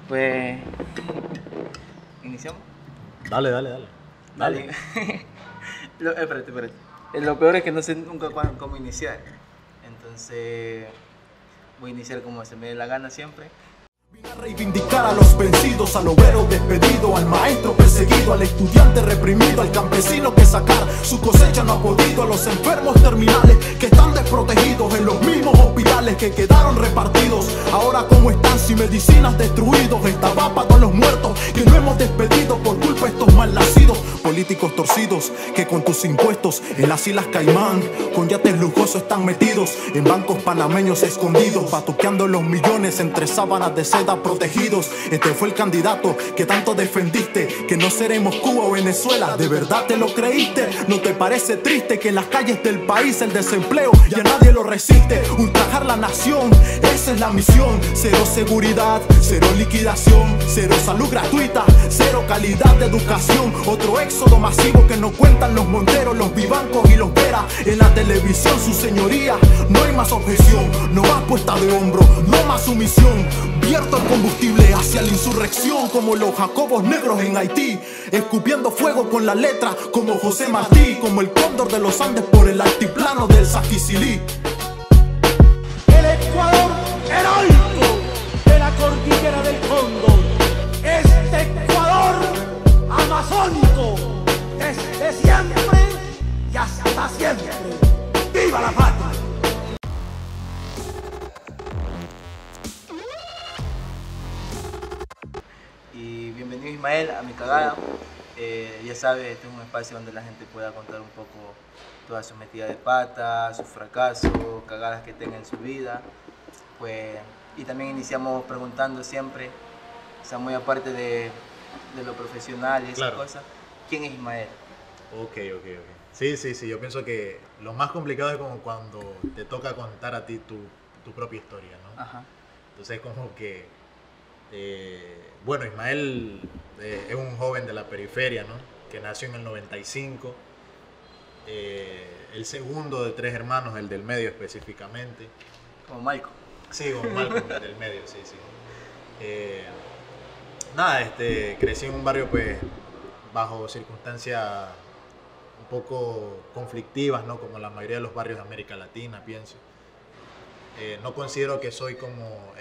Pues, ¿iniciamos? Dale. Dale. Espérate. Lo peor es que no sé nunca cómo iniciar. Entonces, voy a iniciar como se me dé la gana siempre. Vine a reivindicar a los vencidos, al obrero despedido, al maestro perseguido, al estudiante reprimido, al campesino que sacar su cosecha no ha podido, a los enfermos terminales que están desprotegidos en los mismos hospitales que quedaron repartidos. Ahora cómo están sin medicinas destruidos, esta va para todos los muertos que no hemos despedido por culpa de estos malnacidos. Políticos torcidos que con tus impuestos en las Islas Caimán con yates lujosos están metidos en bancos panameños escondidos, batuqueando los millones entre sábanas de seda protegidos. Este fue el candidato que tanto defendiste, que no seremos Cuba o Venezuela. ¿De verdad te lo creíste? ¿No te parece triste que en las calles del país el desempleo ya nadie lo resiste? Ultrajar la nación, esa es la misión. Cero seguridad, cero liquidación, cero salud gratuita, cero calidad de educación. Otro éxodo masivo que no cuentan los monteros, los vivancos y los veras. En la televisión, su señoría, no hay más objeción, no más puesta de hombro, no más sumisión. Vierto el combustible hacia la insurrección como los jacobos negros en Haití, escupiendo fuego con la letra como José Martí, como el cóndor de los Andes por el altiplano del Saquisilí. El Ecuador heroico de la cordillera del Cóndor, este Ecuador amazónico, desde siempre y hasta siempre. ¡Viva la patria! Y bienvenido Ismael a mi cagada. Ya sabes, este es un espacio donde la gente pueda contar un poco todas sus metidas de pata, sus fracasos, cagadas que tenga en su vida. Pues, y también iniciamos preguntando siempre, o sea, muy aparte de lo profesional y esas Claro. cosas, ¿quién es Ismael? Ok. Sí, yo pienso que lo más complicado es como cuando te toca contar a ti tu propia historia, ¿no? Ajá. Entonces como que, bueno, Ismael es un joven de la periferia, ¿no? Que nació en el 95, el segundo de 3 hermanos, el del medio específicamente. Como Malcolm. Sí, con Malcolm, el del medio, sí. Nada, crecí en un barrio pues bajo circunstancias un poco conflictivas, ¿no? Como la mayoría de los barrios de América Latina, pienso. No considero que soy como,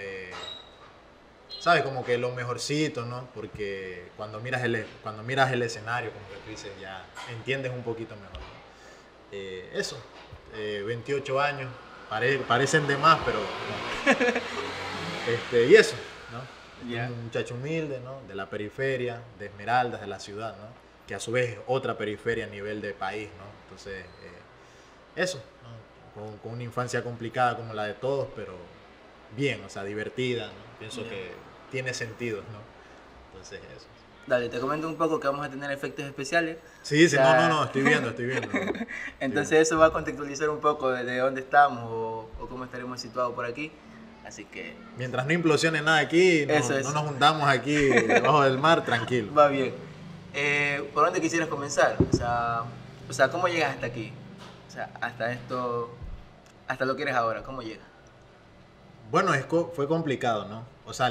¿sabes? Como que lo mejorcito, ¿no? Porque cuando miras el escenario, como que tú dices, ya entiendes un poquito mejor, ¿no? Eso, 28 años, parecen de más, pero no. Y eso, ¿no? Ya. Un muchacho humilde, ¿no? De la periferia, de Esmeraldas, de la ciudad, ¿no? Que a su vez es otra periferia a nivel de país, ¿no? Entonces, eso, ¿no? Con una infancia complicada como la de todos, pero bien, o sea, divertida, ¿no? Pienso que tiene sentido, ¿no? Entonces, eso. Dale, te comento un poco que vamos a tener efectos especiales. Sí, O sea, no, estoy viendo. Entonces eso va a contextualizar un poco de dónde estamos o cómo estaremos situados por aquí. Así que Mientras no implosione nada aquí, no nos juntamos aquí debajo del mar, tranquilo. va bien. ¿Por dónde quisieras comenzar? O sea, ¿cómo llegas hasta aquí? O sea, hasta esto, hasta lo que eres ahora, ¿cómo llegas? Bueno, fue complicado, ¿no? O sea,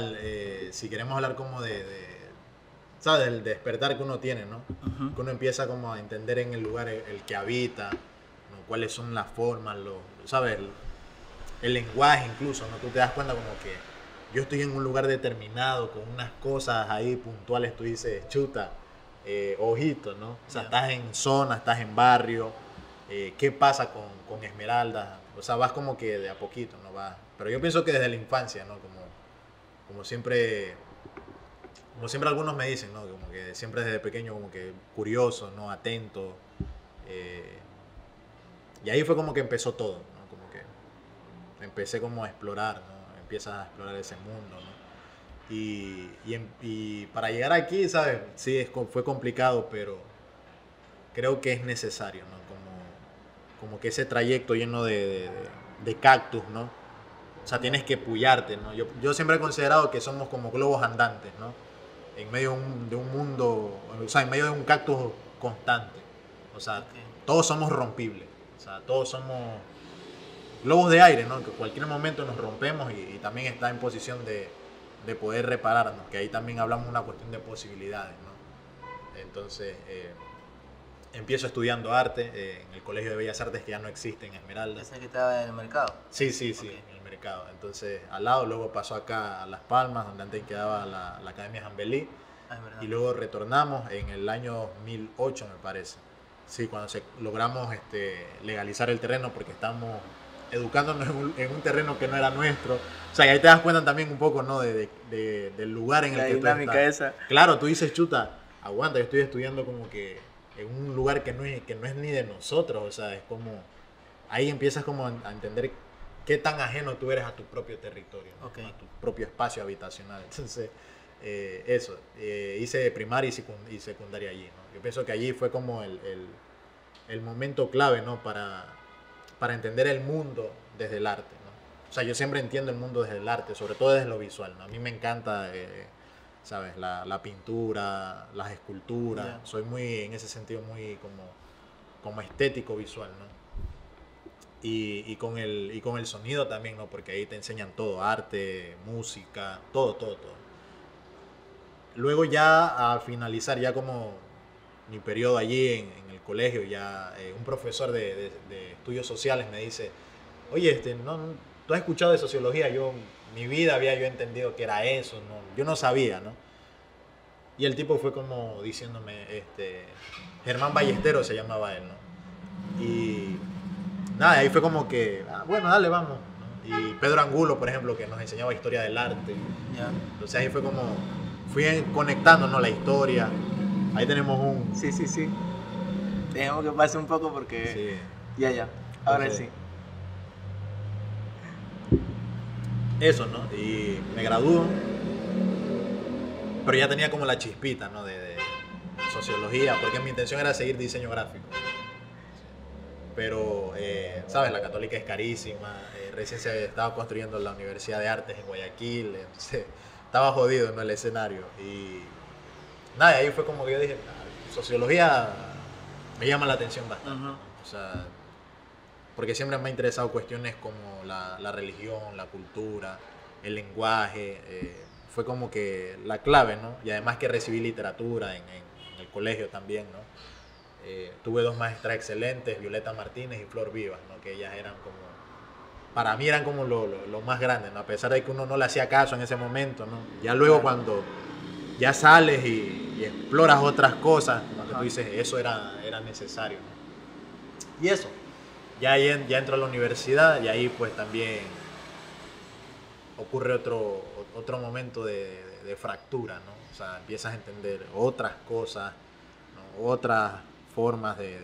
si queremos hablar como ¿sabes? Del despertar que uno tiene, ¿no? Ujú. Que uno empieza como a entender en el lugar el que habita, ¿no? Cuáles son las formas, ¿sabes? El lenguaje incluso, ¿no? Tú te das cuenta como que yo estoy en un lugar determinado, con unas cosas ahí puntuales, tú dices, chuta, ojito, ¿no? O sea, estás en zona, estás en barrio, ¿qué pasa con Esmeralda? O sea, vas como que de a poquito, ¿no? Pero yo pienso que desde la infancia, ¿no? Como siempre algunos me dicen, ¿no? Como que siempre desde pequeño como que curioso, ¿no? Atento. Y ahí fue como que empezó todo, ¿no? Como que empecé como a explorar, ¿no? Empiezas a explorar ese mundo, ¿no? Y para llegar aquí, ¿sabes? Sí, fue complicado, pero creo que es necesario, ¿no? Como que ese trayecto lleno de cactus, ¿no? O sea, tienes que puyarte, ¿no? Yo siempre he considerado que somos como globos andantes, ¿no? En medio de un mundo, o sea, en medio de un cactus constante. O sea, todos somos rompibles. O sea, todos somos globos de aire, ¿no? Que en cualquier momento nos rompemos y también está en posición de de poder repararnos, que ahí también hablamos de una cuestión de posibilidades, ¿no? Entonces, empiezo estudiando arte en el Colegio de Bellas Artes, que ya no existe en Esmeralda. Ese que estaba en el mercado. Sí, Ok. en el mercado. Entonces, al lado, luego pasó acá a Las Palmas, donde antes quedaba la Academia Jambelí, Ah, es verdad. y luego retornamos en el año 2008, me parece. Sí, cuando logramos legalizar el terreno, porque estamos educándonos en un terreno que no era nuestro. O sea, y ahí te das cuenta también un poco, ¿no? Del lugar en La el que tú dinámica estás. esa. Claro, tú dices, chuta, aguanta, yo estoy estudiando como que en un lugar que no es ni de nosotros. O sea, es como, ahí empiezas como a entender qué tan ajeno tú eres a tu propio territorio, ¿no? Ok. A tu propio espacio habitacional. Entonces, eso, hice primaria y secundaria allí, ¿no? Yo pienso que allí fue como el momento clave, ¿no? Para entender el mundo desde el arte, ¿no? O sea, yo siempre entiendo el mundo desde el arte, sobre todo desde lo visual, ¿no? A mí me encanta, ¿sabes? La pintura, las esculturas. Yeah. Soy muy, en ese sentido, muy como estético visual, ¿no? Y con el sonido también, ¿no? Porque ahí te enseñan todo, arte, música, todo. Luego ya a finalizar ya como mi periodo allí en el colegio, ya un profesor de estudios sociales me dice, oye, ¿tú has escuchado de sociología? Mi vida había yo entendido que era eso, ¿no? Yo no sabía, ¿no? Y el tipo fue como diciéndome, Germán Ballesteros se llamaba él, ¿no? Y nada, ahí fue como que, bueno, dale, vamos, ¿no? Y Pedro Angulo, por ejemplo, que nos enseñaba historia del arte. Ya. Entonces ahí fue como, fui conectándonos la historia. Ahí tenemos un... Sí. Dejemos que pase un poco porque... Sí. Ya. Ahora Entonces, sí. Eso, ¿no? Y me graduó, pero ya tenía como la chispita, ¿no? De sociología, porque mi intención era seguir diseño gráfico. Pero, ¿sabes? La Católica es carísima, recién se estaba construyendo la Universidad de Artes en Guayaquil, entonces estaba jodido, ¿no? El escenario. Y nada, ahí fue como que yo dije, sociología me llama la atención bastante. Ujú. O sea, porque siempre me ha interesado cuestiones como la religión, la cultura, el lenguaje. Fue como que la clave, ¿no? Y además que recibí literatura en el colegio también, ¿no? Tuve dos maestras excelentes, Violeta Martínez y Flor Vivas, ¿no? Que ellas eran como, para mí eran como lo más grande, ¿no? A pesar de que uno no le hacía caso en ese momento, ¿no? Ya luego cuando ya sales y exploras otras cosas, ¿no? Que tú dices, eso era necesario, ¿no? Y eso, ya entro a la universidad y ahí pues también ocurre otro momento de fractura, ¿no? O sea, empiezas a entender otras cosas, ¿no? Otras formas de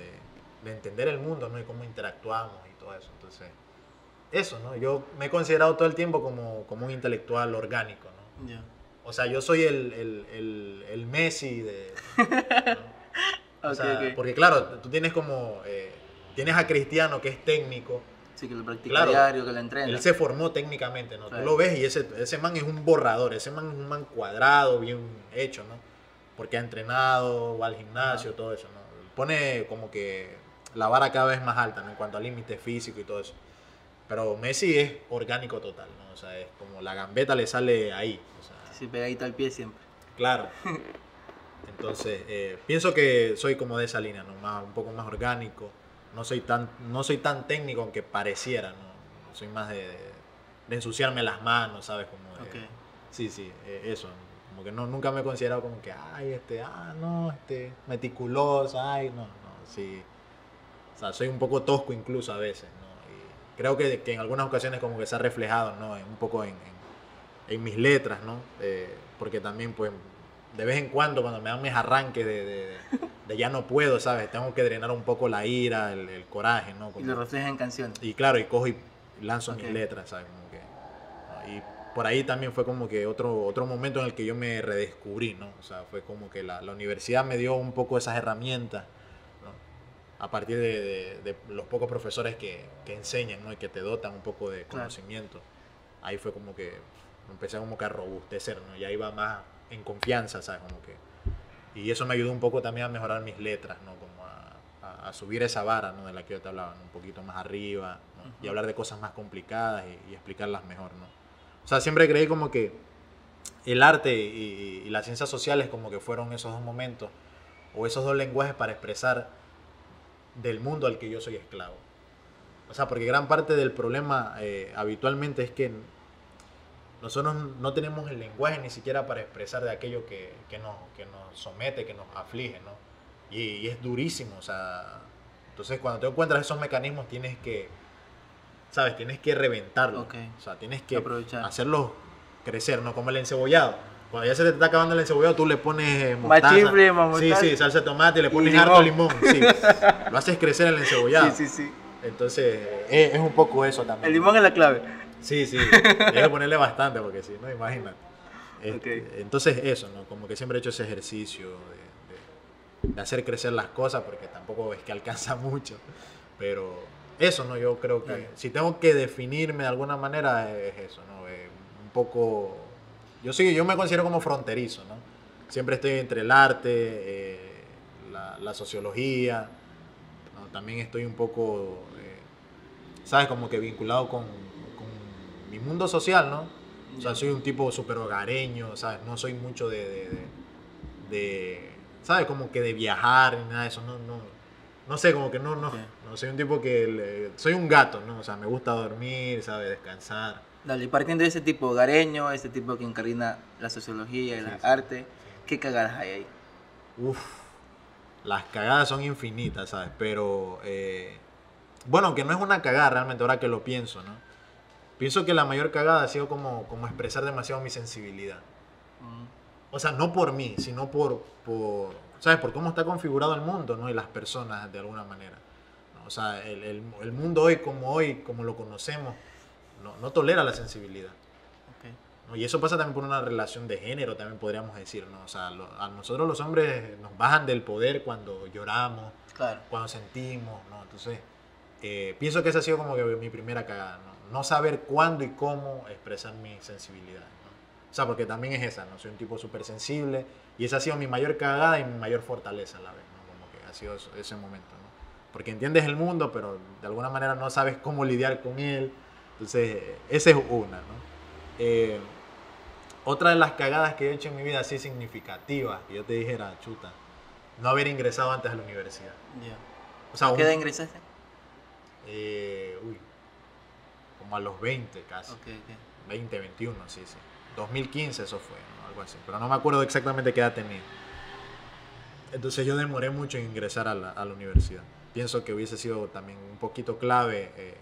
entender el mundo, ¿no? Y cómo interactuamos y todo eso. Entonces, eso, ¿no? Yo me he considerado todo el tiempo como un intelectual orgánico, ¿no? Ya. O sea, yo soy el Messi de... ¿no? O sea, Ok. porque claro, tú tienes como... tienes a Cristiano, que es técnico. Sí, que lo practica Claro, diario, que lo entrena. Él se formó técnicamente, ¿no? Claro. Tú lo ves y ese man es un borrador, ese man es un man cuadrado, bien hecho, ¿no? Porque ha entrenado, va al gimnasio, todo eso, ¿no? Pone como que la vara cada vez más alta, ¿no? En cuanto al límite físico y todo eso. Pero Messi es orgánico total, ¿no? O sea, es como la gambeta le sale ahí. O sea, Sí, pegadito al pie siempre. claro. Entonces, pienso que soy como de esa línea, ¿no? Un poco más orgánico. No soy tan técnico, aunque pareciera, ¿no? Soy más de ensuciarme las manos, ¿sabes? Como de, Ok. Sí, eso. Como que nunca me he considerado como que, meticuloso, no, sí. O sea, soy un poco tosco incluso a veces, ¿no? Y creo que en algunas ocasiones como que se ha reflejado, ¿no? Un poco en mis letras, ¿no? Porque también, pues, de vez en cuando me dan mis arranques de ya no puedo, ¿sabes? Tengo que drenar un poco la ira, el coraje, ¿no? Y lo refleja en canciones. Y claro, y cojo y lanzo Ok. mis letras, ¿sabes? Como que, ¿no? Y por ahí también fue como que otro momento en el que yo me redescubrí, ¿no? O sea, fue como que la universidad me dio un poco esas herramientas, ¿no? A partir de los pocos profesores que enseñan, ¿no? Y que te dotan un poco de Claro. conocimiento. Ahí fue como que empecé como que a robustecer, ¿no? Ya iba más en confianza, ¿sabes? Como que, y eso me ayudó un poco también a mejorar mis letras, ¿no? Como a subir esa vara, ¿no? De la que yo te hablaba, ¿no? Un poquito más arriba, ¿no? Y hablar de cosas más complicadas y explicarlas mejor, ¿no? O sea, siempre creí como que el arte y las ciencias sociales como que fueron esos dos momentos o esos dos lenguajes para expresar del mundo al que yo soy esclavo. O sea, porque gran parte del problema habitualmente es que nosotros no tenemos el lenguaje ni siquiera para expresar de aquello que nos somete, que nos aflige, ¿no? Y es durísimo, o sea, entonces cuando te encuentras esos mecanismos tienes que, ¿sabes? Tienes que reventarlos, Okay. o sea, tienes que Aprovechar. hacerlos crecer, ¿no? Como el encebollado. Cuando ya se te está acabando el encebollado, tú le pones mostaza. Más chifle, más Sí, mostaza. sí, salsa de tomate, le pones limón. harto limón, sí. Lo haces crecer el encebollado. Sí, sí, sí. Entonces, es un poco eso también. El limón es la clave. Sí, sí, debe ponerle bastante porque si no, imagínate. Ok. Entonces eso, ¿no? Como que siempre he hecho ese ejercicio de hacer crecer las cosas porque tampoco es que alcanza mucho. Pero eso, ¿no? Yo creo que Dale. si tengo que definirme de alguna manera es eso, ¿no? Un poco... Yo me considero como fronterizo, ¿no? Siempre estoy entre el arte, la sociología, ¿no? También estoy un poco, ¿sabes? Como que vinculado con mi mundo social, ¿no? O sea, soy un tipo súper hogareño, ¿sabes? No soy mucho ¿sabes? Como que de viajar ni nada de eso, no sé, como que no, Sí. no soy un tipo que, soy un gato, ¿no? O sea, me gusta dormir, ¿sabes? Descansar. Dale, y partiendo de ese tipo hogareño, ese tipo que encarna la sociología y el arte, ¿qué cagadas hay ahí? Uf, las cagadas son infinitas, ¿sabes? Pero, bueno, que no es una cagada realmente, ahora que lo pienso, ¿no? Pienso que la mayor cagada ha sido como expresar demasiado mi sensibilidad. O sea, no por mí, sino ¿sabes? Por cómo está configurado el mundo, ¿no? Y las personas, de alguna manera, ¿no? O sea, el mundo hoy, como lo conocemos, no tolera la sensibilidad. Okay. ¿No? Y eso pasa también por una relación de género, también podríamos decir, ¿no? O sea, a nosotros los hombres nos bajan del poder cuando lloramos, Claro. cuando sentimos, ¿no? Entonces, pienso que esa ha sido como que mi primera cagada, ¿no? No saber cuándo y cómo expresar mi sensibilidad, ¿no? O sea, porque también es esa, ¿no? Soy un tipo súper sensible y esa ha sido mi mayor cagada y mi mayor fortaleza a la vez, ¿no? Como que ha sido ese momento, ¿no? Porque entiendes el mundo, pero de alguna manera no sabes cómo lidiar con él. Entonces, esa es una, ¿no? Otra de las cagadas que he hecho en mi vida así significativas, que yo te dijera, chuta, no haber ingresado antes a la universidad. Ya. O sea, ¿A qué edad ingresaste? como a los 20 casi. Ok, ok. 20, 21, sí. 2015 eso fue, ¿no? Algo así. Pero no me acuerdo exactamente qué edad tenía. Entonces yo demoré mucho en ingresar a la universidad. Pienso que hubiese sido también un poquito clave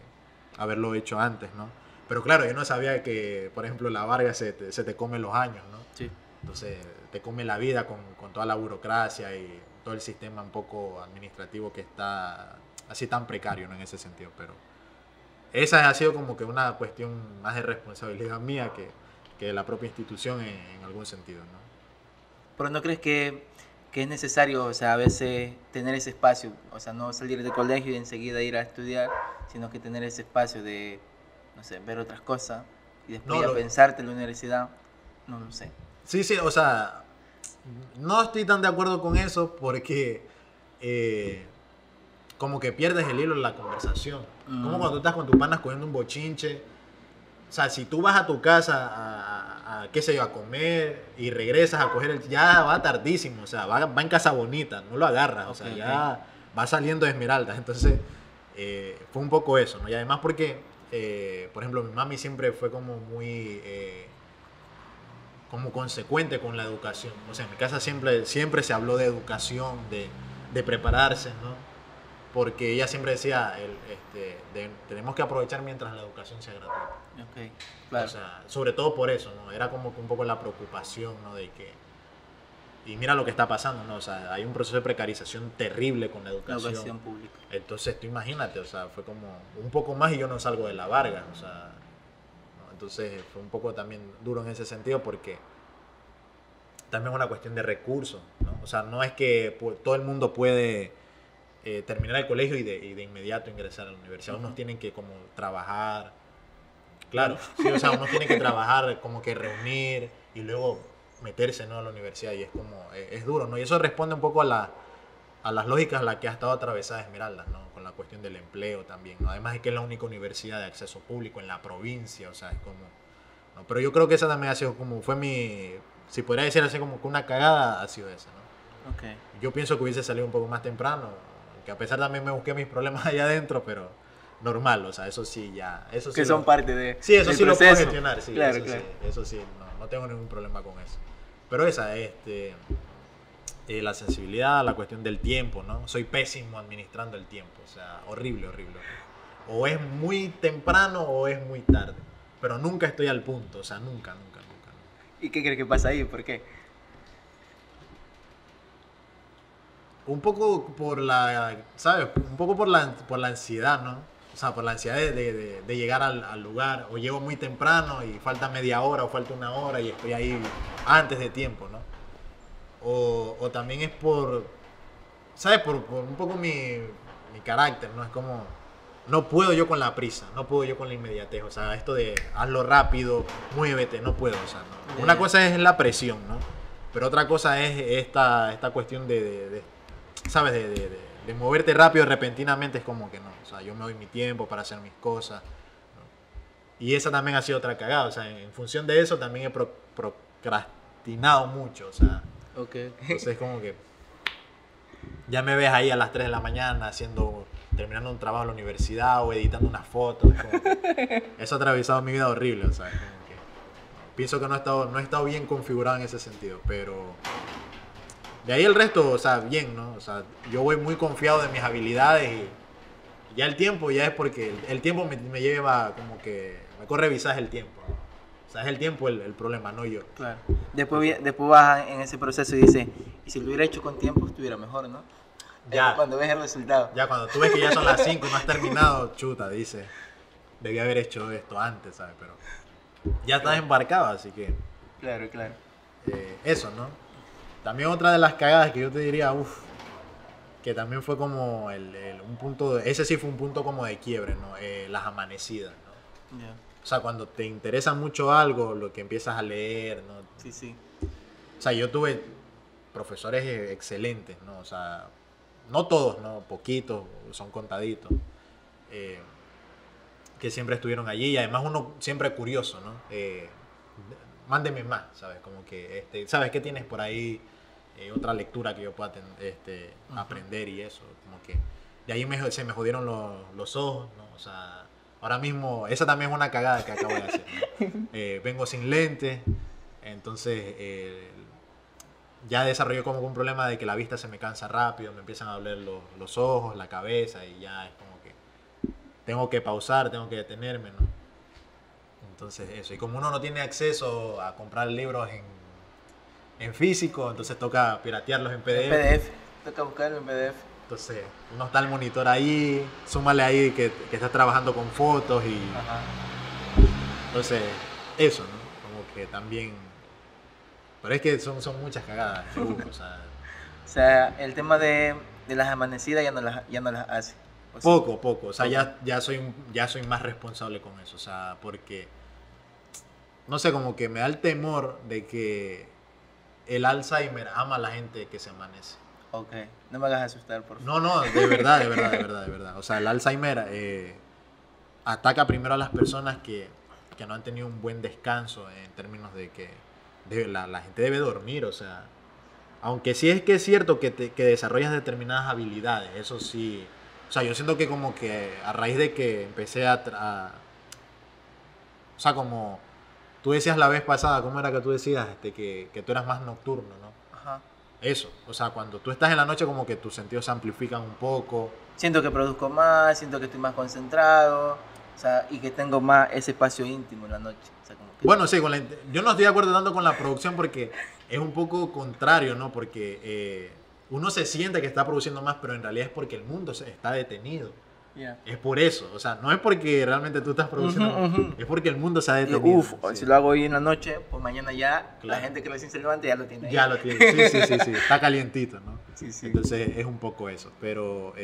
haberlo hecho antes, ¿no? Pero claro, yo no sabía que, por ejemplo, la Vargas se te come los años, ¿no? Sí. Entonces te come la vida con toda la burocracia y todo el sistema un poco administrativo que está así tan precario, ¿no? En ese sentido. Pero esa ha sido como que una cuestión más de responsabilidad mía que de la propia institución en algún sentido, ¿no? Pero ¿no crees que es necesario, o sea, a veces tener ese espacio, o sea, no salir del colegio y enseguida ir a estudiar, sino que tener ese espacio de, no sé, ver otras cosas y después ya pensarte en la universidad? No lo sé. Sí, o sea, no estoy tan de acuerdo con eso porque como que pierdes el hilo en la conversación. Como cuando tú estás con tus panas cogiendo un bochinche. O sea, si tú vas a tu casa qué sé yo, a comer y regresas a coger ya va tardísimo, o sea, va en Casa Bonita, no lo agarras, o sea, Okay, ya va saliendo de Esmeraldas. Entonces, fue un poco eso, ¿no? Y además porque, por ejemplo, mi mami siempre fue como muy como consecuente con la educación. O sea, en mi casa siempre se habló de educación, de prepararse, ¿no? Porque ella siempre decía, tenemos que aprovechar mientras la educación sea gratuita. Ok, claro. O sea, sobre todo por eso, ¿no? Era como que un poco la preocupación, ¿no? De que... Y mira lo que está pasando, ¿no? O sea, hay un proceso de precarización terrible con la La educación. educación pública. Entonces, tú imagínate, o sea, fue como un poco más y yo no salgo de la Vargas, o sea... ¿no? Entonces, fue un poco también duro en ese sentido porque también es una cuestión de recursos, ¿no? O sea, no es que todo el mundo puede terminar el colegio y de inmediato ingresar a la universidad. Unos tienen que como trabajar, claro, sí, o sea, unos tienen que trabajar, como que reunir y luego meterse, ¿no? A la universidad y es como, es duro, ¿no? Y eso responde un poco a las lógicas a las que ha estado atravesada Esmeraldas, ¿no? Con la cuestión del empleo también, ¿no? Además es que es la única universidad de acceso público en la provincia, o sea, es como ¿no? Pero yo creo que esa también ha sido como, fue mi, si podría decir así como que una cagada, ha sido esa, ¿no? Ok. Yo pienso que hubiese salido un poco más temprano, que a pesar también me busqué mis problemas allá adentro, pero normal, o sea, eso sí ya, eso sí Que son parte de sí, eso del sí lo puedo proceso. gestionar, sí, Claro, eso claro. sí, eso sí, no tengo ningún problema con eso. Pero esa, la sensibilidad, la cuestión del tiempo, ¿no? Soy pésimo administrando el tiempo, o sea, horrible, horrible, horrible. O es muy temprano o es muy tarde, pero nunca estoy al punto, o sea, nunca, nunca, nunca. ¿Y qué crees que pasa ahí? ¿Por qué? Un poco por la, ¿sabes? Un poco por la ansiedad, ¿no? O sea, por la ansiedad de llegar al lugar, o llego muy temprano y falta media hora o falta una hora y estoy ahí antes de tiempo, ¿no? O también es por, ¿sabes? Por un poco mi carácter, ¿no? Es como, no puedo yo con la prisa, no puedo yo con la inmediatez, o sea, esto de hazlo rápido, muévete, no puedo, o sea, no. Una cosa es la presión, ¿no? Pero otra cosa es esta cuestión ¿sabes? De moverte rápido repentinamente, es como que no, o sea, yo me doy mi tiempo para hacer mis cosas, ¿no? Y esa también ha sido otra cagada, o sea, en función de eso también he procrastinado mucho, o sea, Ok. entonces es como que ya me ves ahí a las 3 de la mañana terminando un trabajo en la universidad o editando una foto. Es como que eso ha atravesado mi vida horrible, o sea, es como que pienso que no he estado bien configurado en ese sentido, pero de ahí el resto, o sea, bien, ¿no? O sea, yo voy muy confiado de mis habilidades y ya el tiempo ya es porque el tiempo me lleva como que me corre visaje el tiempo, ¿no? O sea, es el tiempo el problema, no yo. Claro. Después vas en ese proceso y dices, y si lo hubiera hecho con tiempo, estuviera mejor, ¿no? Ya. Cuando ves el resultado. Ya cuando tú ves que ya son las 5 y no has terminado, chuta, dice, debí haber hecho esto antes, ¿sabes? Pero ya estás embarcado, así que Claro, claro. eso, ¿no? También otra de las cagadas que yo te diría, uff, que también fue como un punto, ese sí fue un punto como de quiebre, ¿no? Las amanecidas, ¿no? Ya. O sea, cuando te interesa mucho algo, lo que empiezas a leer, ¿no? Sí, sí. O sea, yo tuve profesores excelentes, ¿no? O sea, no todos, ¿no? Poquitos, son contaditos, que siempre estuvieron allí y además uno siempre curioso, ¿no? Mándeme más, ¿sabes? Como que, ¿sabes qué tienes por ahí? Otra lectura que yo pueda aprender y eso, como que de ahí se me jodieron los ojos, ¿no? O sea, ahora mismo, esa también es una cagada que acabo de hacer, ¿no? Vengo sin lentes, entonces ya desarrollé como un problema de que la vista se me cansa rápido, me empiezan a doler los ojos, la cabeza y ya es como que tengo que pausar, tengo que detenerme, ¿no? Entonces eso, y como uno no tiene acceso a comprar libros en físico, entonces toca piratearlos en PDF. PDF. Toca buscarlo en PDF. Entonces uno está el monitor ahí, súmale ahí que estás trabajando con fotos y Ajá. entonces eso, ¿no? Como que también, pero es que son muchas cagadas, o sea, O sea, el tema de las amanecidas ya no las hace. O sea, poco, o sea, ya soy más responsable con eso, o sea, porque no sé, como que me da el temor de que el Alzheimer ama a la gente que se amanece. Ok, no me hagas asustar, por favor. No, de verdad. O sea, el Alzheimer ataca primero a las personas que no han tenido un buen descanso en términos de que la gente debe dormir, o sea, aunque sí es que es cierto que desarrollas determinadas habilidades, eso sí, o sea, yo siento que como que a raíz de que empecé o sea, como tú decías la vez pasada, ¿cómo era que tú decías? Que tú eras más nocturno, ¿no? Ajá. Eso, o sea, cuando tú estás en la noche como que tus sentidos se amplifican un poco. Siento que produzco más, siento que estoy más concentrado, o sea, y que tengo más ese espacio íntimo en la noche. O sea, como que... Bueno, sí, yo no estoy de acuerdo tanto con la producción porque es un poco contrario, ¿no? Porque uno se siente que está produciendo más, pero en realidad es porque el mundo está detenido. Yeah. Es por eso, o sea, no es porque realmente tú estás produciendo, es porque el mundo se ha detenido. Uf, Sí. si lo hago hoy en la noche, pues mañana ya Claro. la gente que recién se levante ya lo tiene ahí. Ya lo tiene, sí, está calientito, ¿no? Sí, sí. Entonces es un poco eso, pero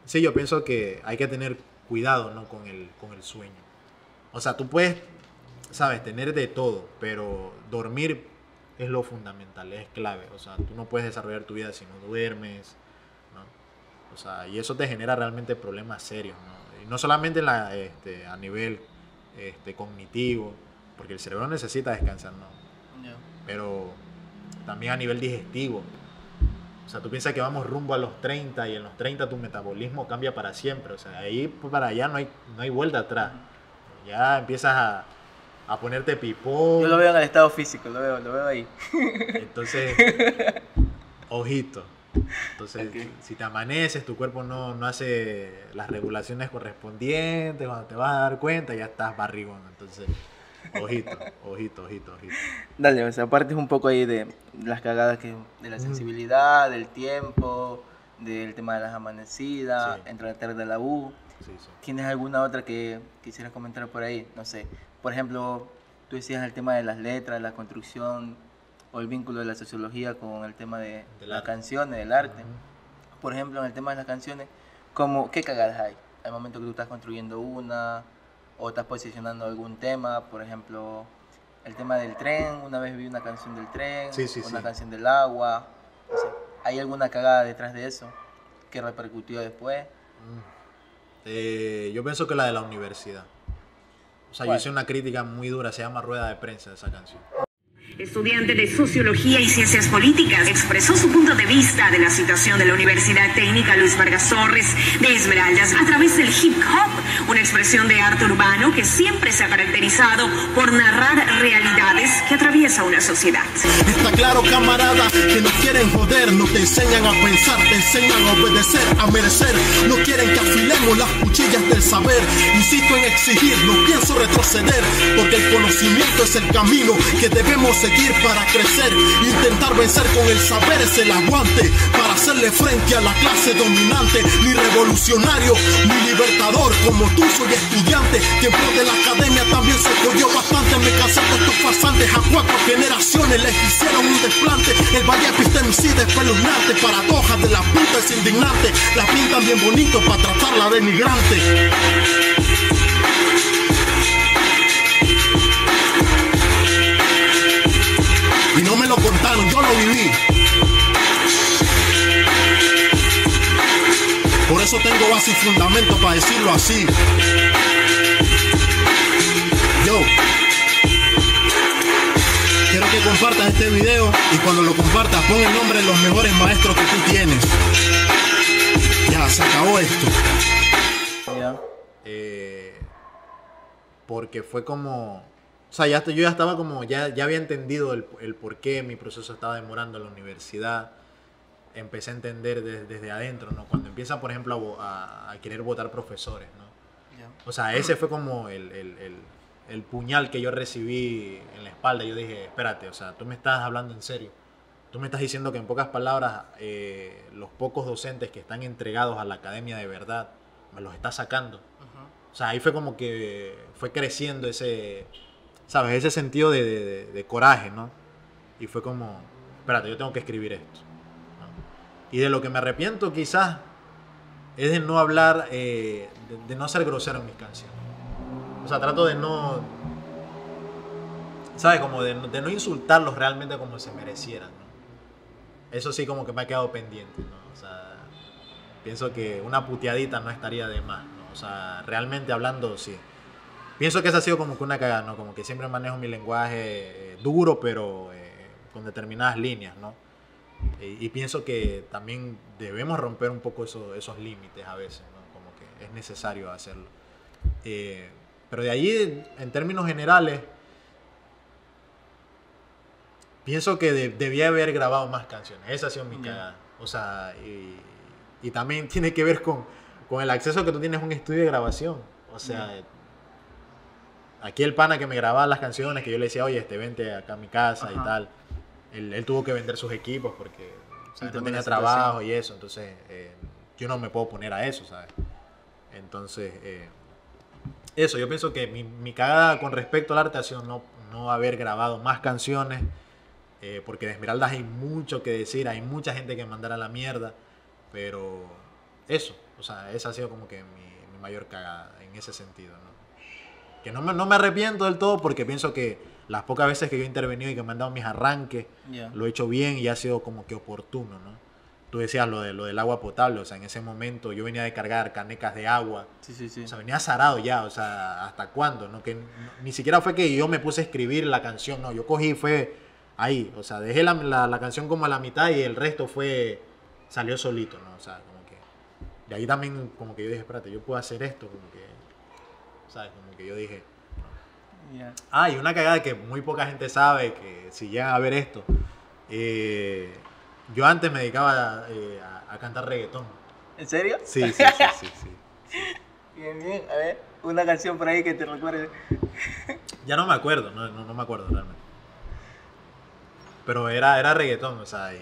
sí, yo pienso que hay que tener cuidado, ¿no? con el sueño. O sea, tú puedes, sabes, tener de todo, pero dormir es lo fundamental, es clave. O sea, tú no puedes desarrollar tu vida si no duermes, ¿no? O sea, y eso te genera realmente problemas serios, ¿no? Y no solamente a nivel cognitivo, porque el cerebro necesita descansar, ¿no? Ya. Pero también a nivel digestivo. O sea, tú piensas que vamos rumbo a los 30 y en los 30 tu metabolismo cambia para siempre. O sea, ahí para allá no hay vuelta atrás. Ya empiezas a ponerte pipón. Yo lo veo en el estado físico, lo veo ahí. Entonces, ojito. Entonces, Okay. si te amaneces, tu cuerpo no hace las regulaciones correspondientes, cuando te vas a dar cuenta ya estás barrigón. Entonces, ojito. Dale, o sea, aparte un poco ahí de las cagadas de la sensibilidad, del tiempo, del tema de las amanecidas, Sí. entre la tarde de la U. Sí. ¿Tienes alguna otra que quisieras comentar por ahí? No sé, por ejemplo, tú decías el tema de las letras, la construcción o el vínculo de la sociología con el tema de Del las arte. canciones, del arte. Por ejemplo, en el tema de las canciones, ¿qué cagadas hay? Al momento que tú estás construyendo una o estás posicionando algún tema, por ejemplo, el tema del tren, una vez vi una canción del tren, Sí, una sí. canción del agua, no sé, ¿hay alguna cagada detrás de eso que repercutió después? Yo pienso que la de la universidad. O sea, yo ¿Cuál? hice una crítica muy dura, se llama Rueda de Prensa de esa canción. Estudiante de Sociología y Ciencias Políticas, expresó su punto de vista de la situación de la Universidad Técnica Luis Vargas Torres de Esmeraldas a través del hip hop, una expresión de arte urbano que siempre se ha caracterizado por narrar realidades que atraviesa una sociedad. Está claro, camarada, que nos quieren joder, no te enseñan a pensar, te enseñan a obedecer, a merecer. No quieren que afilemos las cuchillas del saber. Insisto en exigir, no pienso retroceder, porque el conocimiento es el camino que debemos seguir para crecer. Intentar vencer con el saber es el aguante para hacerle frente a la clase dominante. Ni revolucionario, ni libertador, como tú soy estudiante, que en pro de la academia también se cogió bastante. Me cansé de estos farsantes, a 4 generaciones les hicieron un desplante. El valle epistemicida espeluznante, paradojas de la puta es indignante. La pintan bien bonito para tratarla de migrante. Y no me lo contaron, yo lo viví. Por eso tengo base y fundamento para decirlo así. Yo quiero que compartas este video y cuando lo compartas pon el nombre de los mejores maestros que tú tienes. Ya, se acabó esto. ¿Ya? Porque fue como... O sea, yo ya estaba como... Ya había entendido el por qué mi proceso estaba demorando en la universidad. Empecé a entender desde adentro, ¿no? Cuando empiezan, por ejemplo, a querer votar profesores, ¿no? ¿Ya? O sea, ese fue como el puñal que yo recibí en la espalda. Yo dije, espérate, o sea, tú me estás hablando en serio. Tú me estás diciendo que en pocas palabras los pocos docentes que están entregados a la academia de verdad me los estás sacando. O sea, ahí fue como que fue creciendo ese, ¿sabes? Ese sentido de coraje, ¿no? Y fue como, espérate, yo tengo que escribir esto, ¿no? Y de lo que me arrepiento quizás es de no hablar, de no ser grosero en mis canciones. O sea, trato de no, ¿sabes? Como de no insultarlos realmente como se merecieran, ¿no? Eso sí como que me ha quedado pendiente, ¿no? O sea, pienso que una puteadita no estaría de más, ¿no? O sea, realmente hablando, sí. Pienso que esa ha sido como que una cagada, ¿no? Como que siempre manejo mi lenguaje duro, pero con determinadas líneas, ¿no? Y pienso que también debemos romper un poco esos límites a veces, ¿no? Como que es necesario hacerlo. Pero de ahí, en términos generales, pienso que debía haber grabado más canciones. Esa ha sido mi cagada. O sea, y también tiene que ver con el acceso que tú tienes a un estudio de grabación. O sea, aquí el pana que me grababa las canciones, que yo le decía, oye, vente acá a mi casa y tal. Él tuvo que vender sus equipos porque, o sea, no tenía trabajo y eso. Entonces, yo no me puedo poner a eso, ¿sabes? Entonces, eso, yo pienso que mi cagada con respecto al arte ha sido no haber grabado más canciones. Porque de Esmeraldas hay mucho que decir, hay mucha gente que mandar a la mierda. Pero eso, o sea, esa ha sido como que mi mayor cagada en ese sentido, ¿no? Que no me arrepiento del todo porque pienso que las pocas veces que yo he intervenido y que me han dado mis arranques, Yeah. lo he hecho bien y ha sido como que oportuno, ¿no? tú decías lo del agua potable, o sea, en ese momento yo venía de cargar canecas de agua, Sí, sí, sí. o sea, venía zarado ya, o sea, ¿hasta cuándo? ¿No? Ni siquiera fue que yo me puse a escribir la canción, no, yo cogí, fue ahí, o sea, dejé la canción como a la mitad y el resto salió solito, ¿no? O sea, como que, de ahí también como que yo dije, espérate, yo puedo hacer esto, como que, ¿sabes? Como que yo dije... Ya. Ah, y una cagada que muy poca gente sabe, que si llegan a ver esto, yo antes me dedicaba a cantar reggaetón. ¿En serio? Sí. Bien, bien. A ver, una canción por ahí que te recuerde. Ya no me acuerdo, no me acuerdo realmente. Pero era reggaetón, o sea, y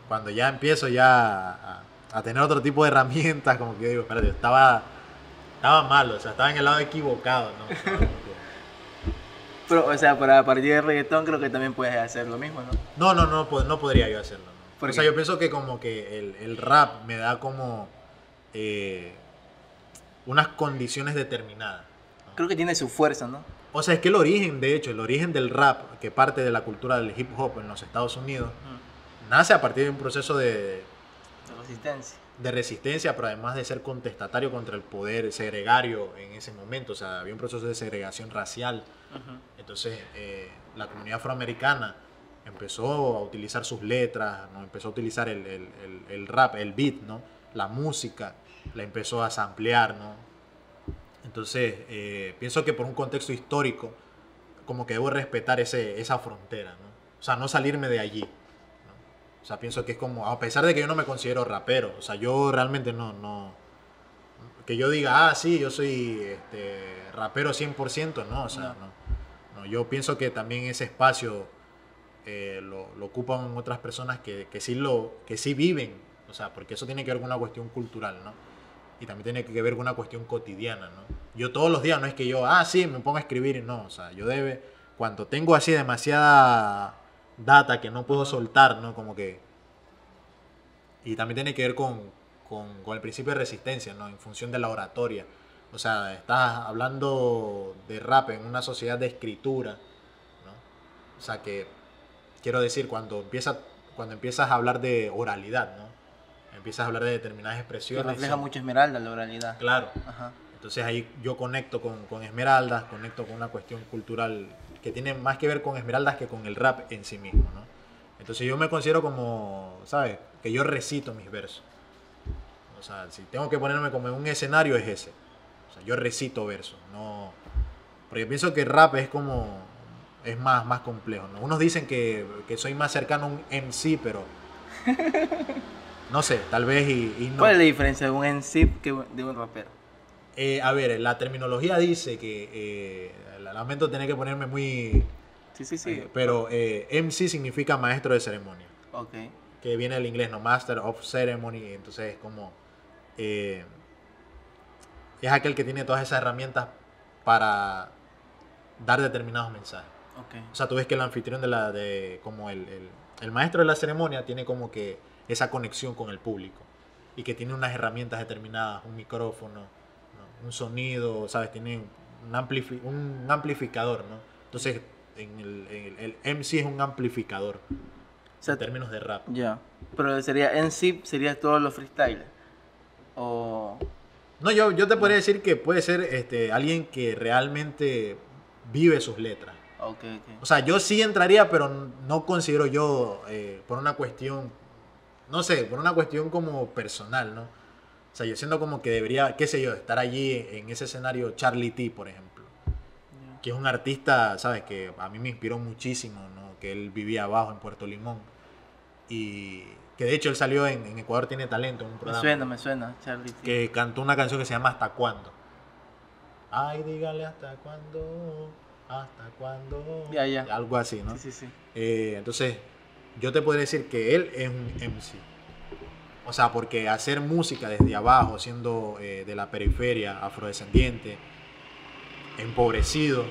cuando ya empiezo ya a tener otro tipo de herramientas, como que digo, espérate, estaba mal, o sea, estaba en el lado equivocado, ¿no? Estaba como que- Pero, o sea, para partir de reggaetón creo que también puedes hacer lo mismo, ¿no? No podría yo hacerlo, ¿no? ¿Por O sea, qué? yo pienso que como que el rap me da como unas condiciones determinadas. Creo que tiene su fuerza, ¿no? O sea, es que el origen, de hecho, el origen del rap, que parte de la cultura del hip hop en los Estados Unidos, nace a partir de un proceso De resistencia. de resistencia, pero además de ser contestatario contra el poder segregario en ese momento. O sea, había un proceso de segregación racial. Entonces, la comunidad afroamericana empezó a utilizar sus letras, ¿no? Empezó a utilizar el rap, el beat, ¿no? La música, la empezó a samplear, ¿no? Entonces, pienso que por un contexto histórico, como que debo respetar esa frontera, ¿no? O sea, no salirme de allí. O sea, pienso que es como, a pesar de que yo no me considero rapero, o sea, yo realmente no que yo diga, sí, yo soy rapero 100%, no, o sea, no, yo pienso que también ese espacio lo ocupan otras personas que sí viven, o sea, porque eso tiene que ver con una cuestión cultural, ¿no? Y también tiene que ver con una cuestión cotidiana, ¿no? Yo todos los días no es que yo, sí, me pongo a escribir, no, o sea, cuando tengo así demasiada data que no puedo soltar, ¿no? Como que... Y también tiene que ver con el principio de resistencia, ¿no? En función de la oratoria. O sea, estás hablando de rap en una sociedad de escritura, ¿no? O sea, que quiero decir, cuando empiezas a hablar de oralidad, ¿no? Empiezas a hablar de determinadas Que expresiones. refleja mucho Esmeralda, la oralidad. Claro. Ajá. Entonces ahí yo conecto con Esmeraldas, conecto con una cuestión cultural que tiene más que ver con Esmeraldas que con el rap en sí mismo, ¿no? Entonces yo me considero como, ¿sabes? Que yo recito mis versos. O sea, si tengo que ponerme como en un escenario es ese. O sea, yo recito versos, no... Porque pienso que el rap es más complejo, ¿no? Unos dicen que soy más cercano a un MC, pero... No sé, tal vez y no. ¿Cuál es la diferencia de un MC que de un rapero? A ver, la terminología dice que... lamento tener que ponerme muy... Sí. pero MC significa maestro de ceremonia. Ok. Que viene del inglés, ¿no? Master of Ceremony. Entonces es como... es aquel que tiene todas esas herramientas para dar determinados mensajes. Ok. O sea, tú ves que el anfitrión como el maestro de la ceremonia tiene como que esa conexión con el público y que tiene unas herramientas determinadas, un micrófono, ¿no? Un sonido, ¿sabes? Tiene un amplificador, ¿no? Entonces, el MC es un amplificador O sea, en términos de rap. ya. Pero sería MC, sería todos los freestylers. O... No, yo te podría decir que puede ser alguien que realmente vive sus letras. Ok. O sea, yo sí entraría, pero no considero yo por una cuestión, no sé, por una cuestión como personal, ¿no? O sea, yo siento como que debería, qué sé yo, estar allí en ese escenario Charlie T, por ejemplo, que es un artista, ¿sabes? Que a mí me inspiró muchísimo, ¿no? Que él vivía abajo en Puerto Limón y que de hecho él salió en Ecuador Tiene Talento, en un programa. Me suena, Charlie. T. Que cantó una canción que se llama ¿Hasta cuándo? Ay, dígale hasta cuándo, hasta cuándo. Ya. Algo así, ¿no? Sí. Entonces, yo te podría decir que él es un MC. O sea, porque hacer música desde abajo, siendo de la periferia, afrodescendiente, empobrecido,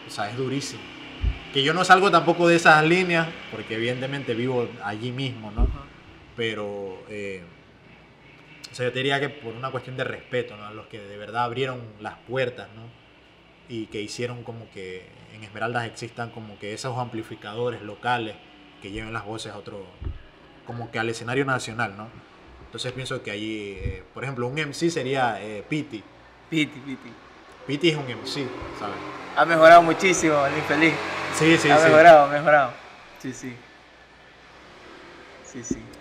o sea, es durísimo. Que yo no salgo tampoco de esas líneas, porque evidentemente vivo allí mismo, ¿no? Pero, o sea, yo te diría que por una cuestión de respeto, ¿no? A los que de verdad abrieron las puertas, ¿no? Y que hicieron como que en Esmeraldas existan como que esos amplificadores locales que lleven las voces como que al escenario nacional, ¿no? Entonces pienso que ahí, por ejemplo, un MC sería Pity. Piti. Pity es un MC, ¿sabes? Ha mejorado muchísimo el infeliz. Sí, sí, Ha sí. mejorado. Sí.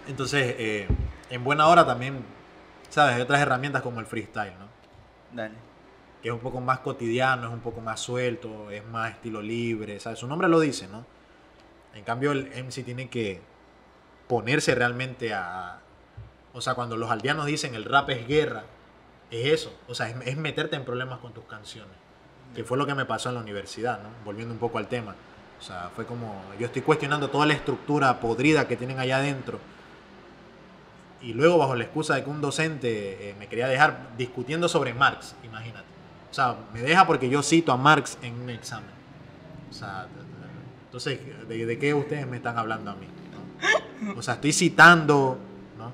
Entonces, en buena hora también, ¿sabes? Hay otras herramientas como el freestyle, ¿no? Dale. Que es un poco más cotidiano, es un poco más suelto, es más estilo libre, ¿sabes? Su nombre lo dice, ¿no? En cambio, el MC tiene que ponerse realmente a... O sea, cuando los aldeanos dicen el rap es guerra, es eso. O sea, es meterte en problemas con tus canciones. Que fue lo que me pasó en la universidad, ¿no? Volviendo un poco al tema. O sea, fue como... Yo estoy cuestionando toda la estructura podrida que tienen allá adentro. Y luego, bajo la excusa de que un docente me quería dejar discutiendo sobre Marx, imagínate. O sea, me deja porque yo cito a Marx en un examen. O sea, entonces, ¿de qué ustedes me están hablando a mí? ¿No? O sea, estoy citando, ¿no?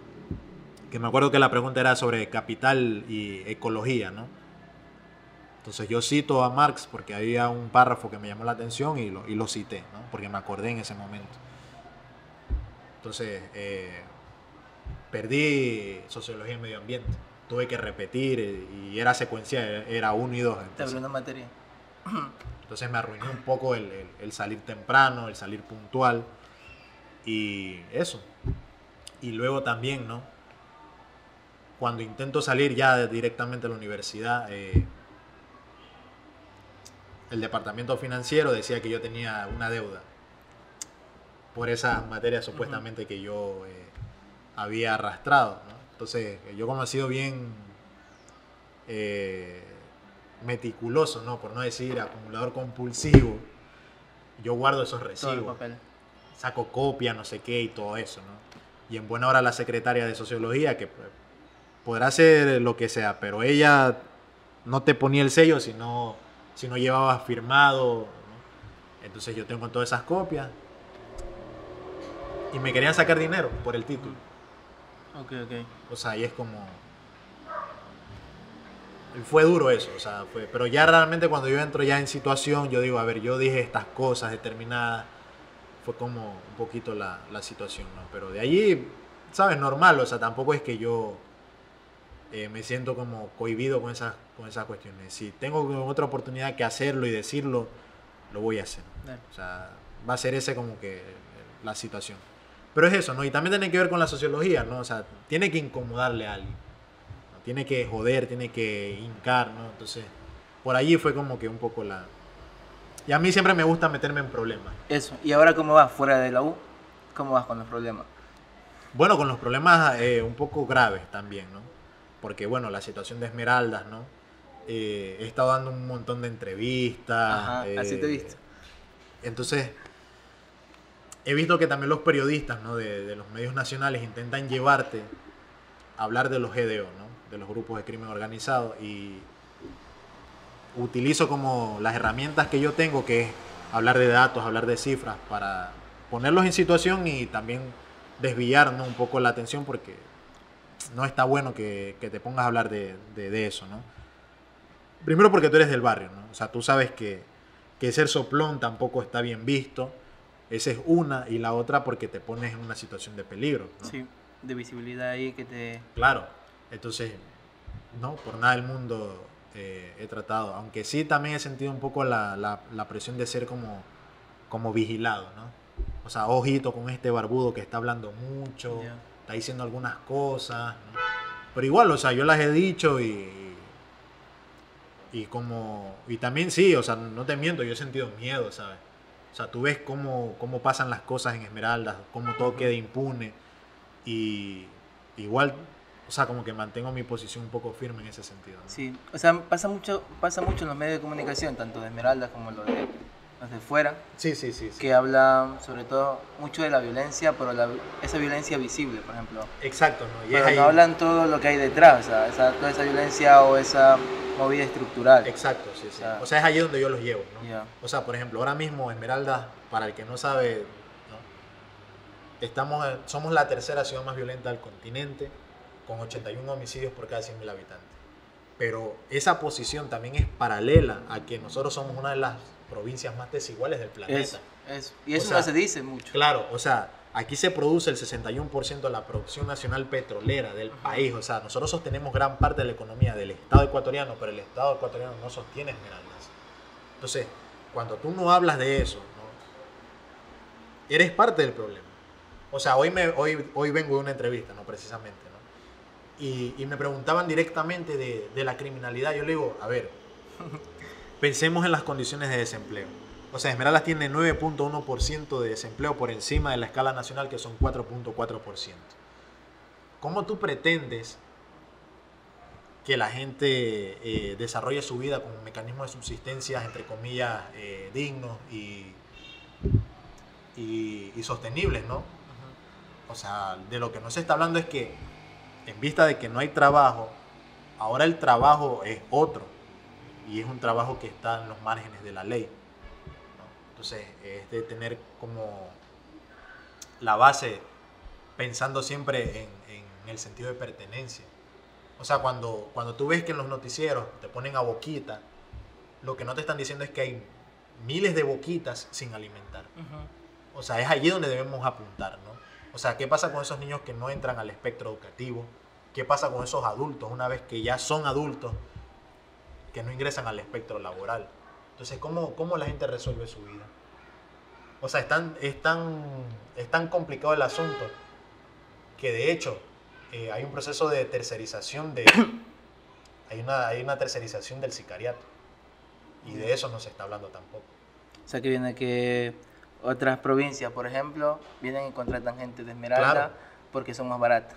Que me acuerdo que la pregunta era sobre capital y ecología, ¿no? Entonces yo cito a Marx porque había un párrafo que me llamó la atención y lo cité, ¿no? Porque me acordé en ese momento. Entonces, perdí sociología y medio ambiente. Tuve que repetir y era secuencial, era 1 y 2. Te abrió una materia. Entonces me arruinó un poco el salir temprano, el salir puntual y eso. Y luego también, ¿no? Cuando intento salir ya directamente a la universidad, el departamento financiero decía que yo tenía una deuda por esas materias supuestamente que yo había arrastrado, ¿no? Entonces, yo como he sido bien meticuloso, ¿no? Por no decir acumulador compulsivo, yo guardo esos Todo el recibos, papel. saco copia, no sé qué y todo eso, ¿no? Y en buena hora la secretaria de sociología, que podrá hacer lo que sea, pero ella no te ponía el sello si no llevabas firmado, ¿no? Entonces yo tengo todas esas copias y me querían sacar dinero por el título. Ok. O sea, y es como... Fue duro eso, o sea, pero ya realmente cuando yo entro ya en situación, yo digo, a ver, yo dije estas cosas determinadas, fue como un poquito la situación, ¿no? Pero de allí, ¿sabes? Normal, o sea, tampoco es que yo me siento como cohibido con esas cuestiones. Si tengo otra oportunidad que hacerlo y decirlo, lo voy a hacer. O sea, va a ser ese como que la situación. Pero es eso, ¿no? Y también tiene que ver con la sociología, ¿no? O sea, tiene que incomodarle a alguien, ¿no? Tiene que joder, tiene que hincar, ¿no? Entonces, por allí fue como que un poco la... Y a mí siempre me gusta meterme en problemas. Eso. ¿Y ahora cómo vas fuera de la U? ¿Cómo vas con los problemas? Bueno, con los problemas un poco graves también, ¿no? Porque, bueno, la situación de Esmeraldas, ¿no? He estado dando un montón de entrevistas. Ajá, así te he visto. Entonces, he visto que también los periodistas, ¿no? de los medios nacionales intentan llevarte a hablar de los GDO, ¿no? De los grupos de crimen organizado, y utilizo como las herramientas que yo tengo, que es hablar de datos, hablar de cifras, para ponerlos en situación y también desviar, ¿no? Un poco la atención, porque no está bueno que te pongas a hablar de eso, ¿no? Primero porque tú eres del barrio, ¿no? O sea, tú sabes que ser soplón tampoco está bien visto. Esa es una. Y la otra porque te pones en una situación de peligro, ¿no? Sí, de visibilidad ahí que te... Claro. Entonces, no, por nada del mundo he tratado. Aunque sí también he sentido un poco la presión de ser como vigilado, ¿no? O sea, ojito con este barbudo que está hablando mucho, Yeah. está diciendo algunas cosas, ¿no? Pero igual, o sea, yo las he dicho y también sí, o sea, no te miento, yo he sentido miedo, ¿sabes? O sea, tú ves cómo pasan las cosas en Esmeraldas, cómo todo queda impune, y igual, o sea, como que mantengo mi posición un poco firme en ese sentido, ¿no? Sí, o sea, pasa mucho en los medios de comunicación, tanto de Esmeraldas como los de fuera, Sí. que hablan sobre todo mucho de la violencia, pero esa violencia visible, por ejemplo. Exacto, ¿no? Y Pero es ahí... no hablan todo lo que hay detrás, o sea, toda esa violencia o esa movida estructural. Exacto, sí. Ah. O sea, es allí donde yo los llevo, ¿no? Ya. O sea, por ejemplo, ahora mismo Esmeraldas, para el que no sabe, ¿no? Somos la tercera ciudad más violenta del continente, con 81 homicidios por cada 100.000 habitantes. Pero esa posición también es paralela a que nosotros somos una de las provincias más desiguales del planeta. Eso. Y eso O sea, no se dice mucho. Claro, o sea, aquí se produce el 61% de la producción nacional petrolera del país. O sea, nosotros sostenemos gran parte de la economía del Estado ecuatoriano, pero el Estado ecuatoriano no sostiene Esmeraldas. Entonces, cuando tú no hablas de eso, ¿no? Eres parte del problema. O sea, hoy vengo de una entrevista, ¿no? Precisamente, ¿no? Y me preguntaban directamente de la criminalidad. Yo le digo, a ver, pensemos en las condiciones de desempleo. O sea, Esmeraldas tiene 9.1% de desempleo por encima de la escala nacional, que son 4.4%. ¿Cómo tú pretendes que la gente desarrolle su vida con mecanismos de subsistencia, entre comillas, dignos y sostenibles, ¿no? O sea, de lo que no se está hablando es que, en vista de que no hay trabajo, ahora el trabajo es otro. Y es un trabajo que está en los márgenes de la ley. Entonces, es de tener como la base pensando siempre en el sentido de pertenencia. O sea, cuando tú ves que en los noticieros te ponen a Boquita, lo que no te están diciendo es que hay miles de boquitas sin alimentar. O sea, es allí donde debemos apuntar, ¿no? O sea, ¿qué pasa con esos niños que no entran al espectro educativo? ¿Qué pasa con esos adultos una vez que ya son adultos que no ingresan al espectro laboral? Entonces, ¿cómo la gente resuelve su vida? O sea, es tan complicado el asunto que, de hecho, hay un proceso de tercerización hay una tercerización del sicariato. Y de eso no se está hablando tampoco. O sea, que viene que otras provincias, por ejemplo, vienen y contratan gente de Esmeralda, Claro, porque son más baratas.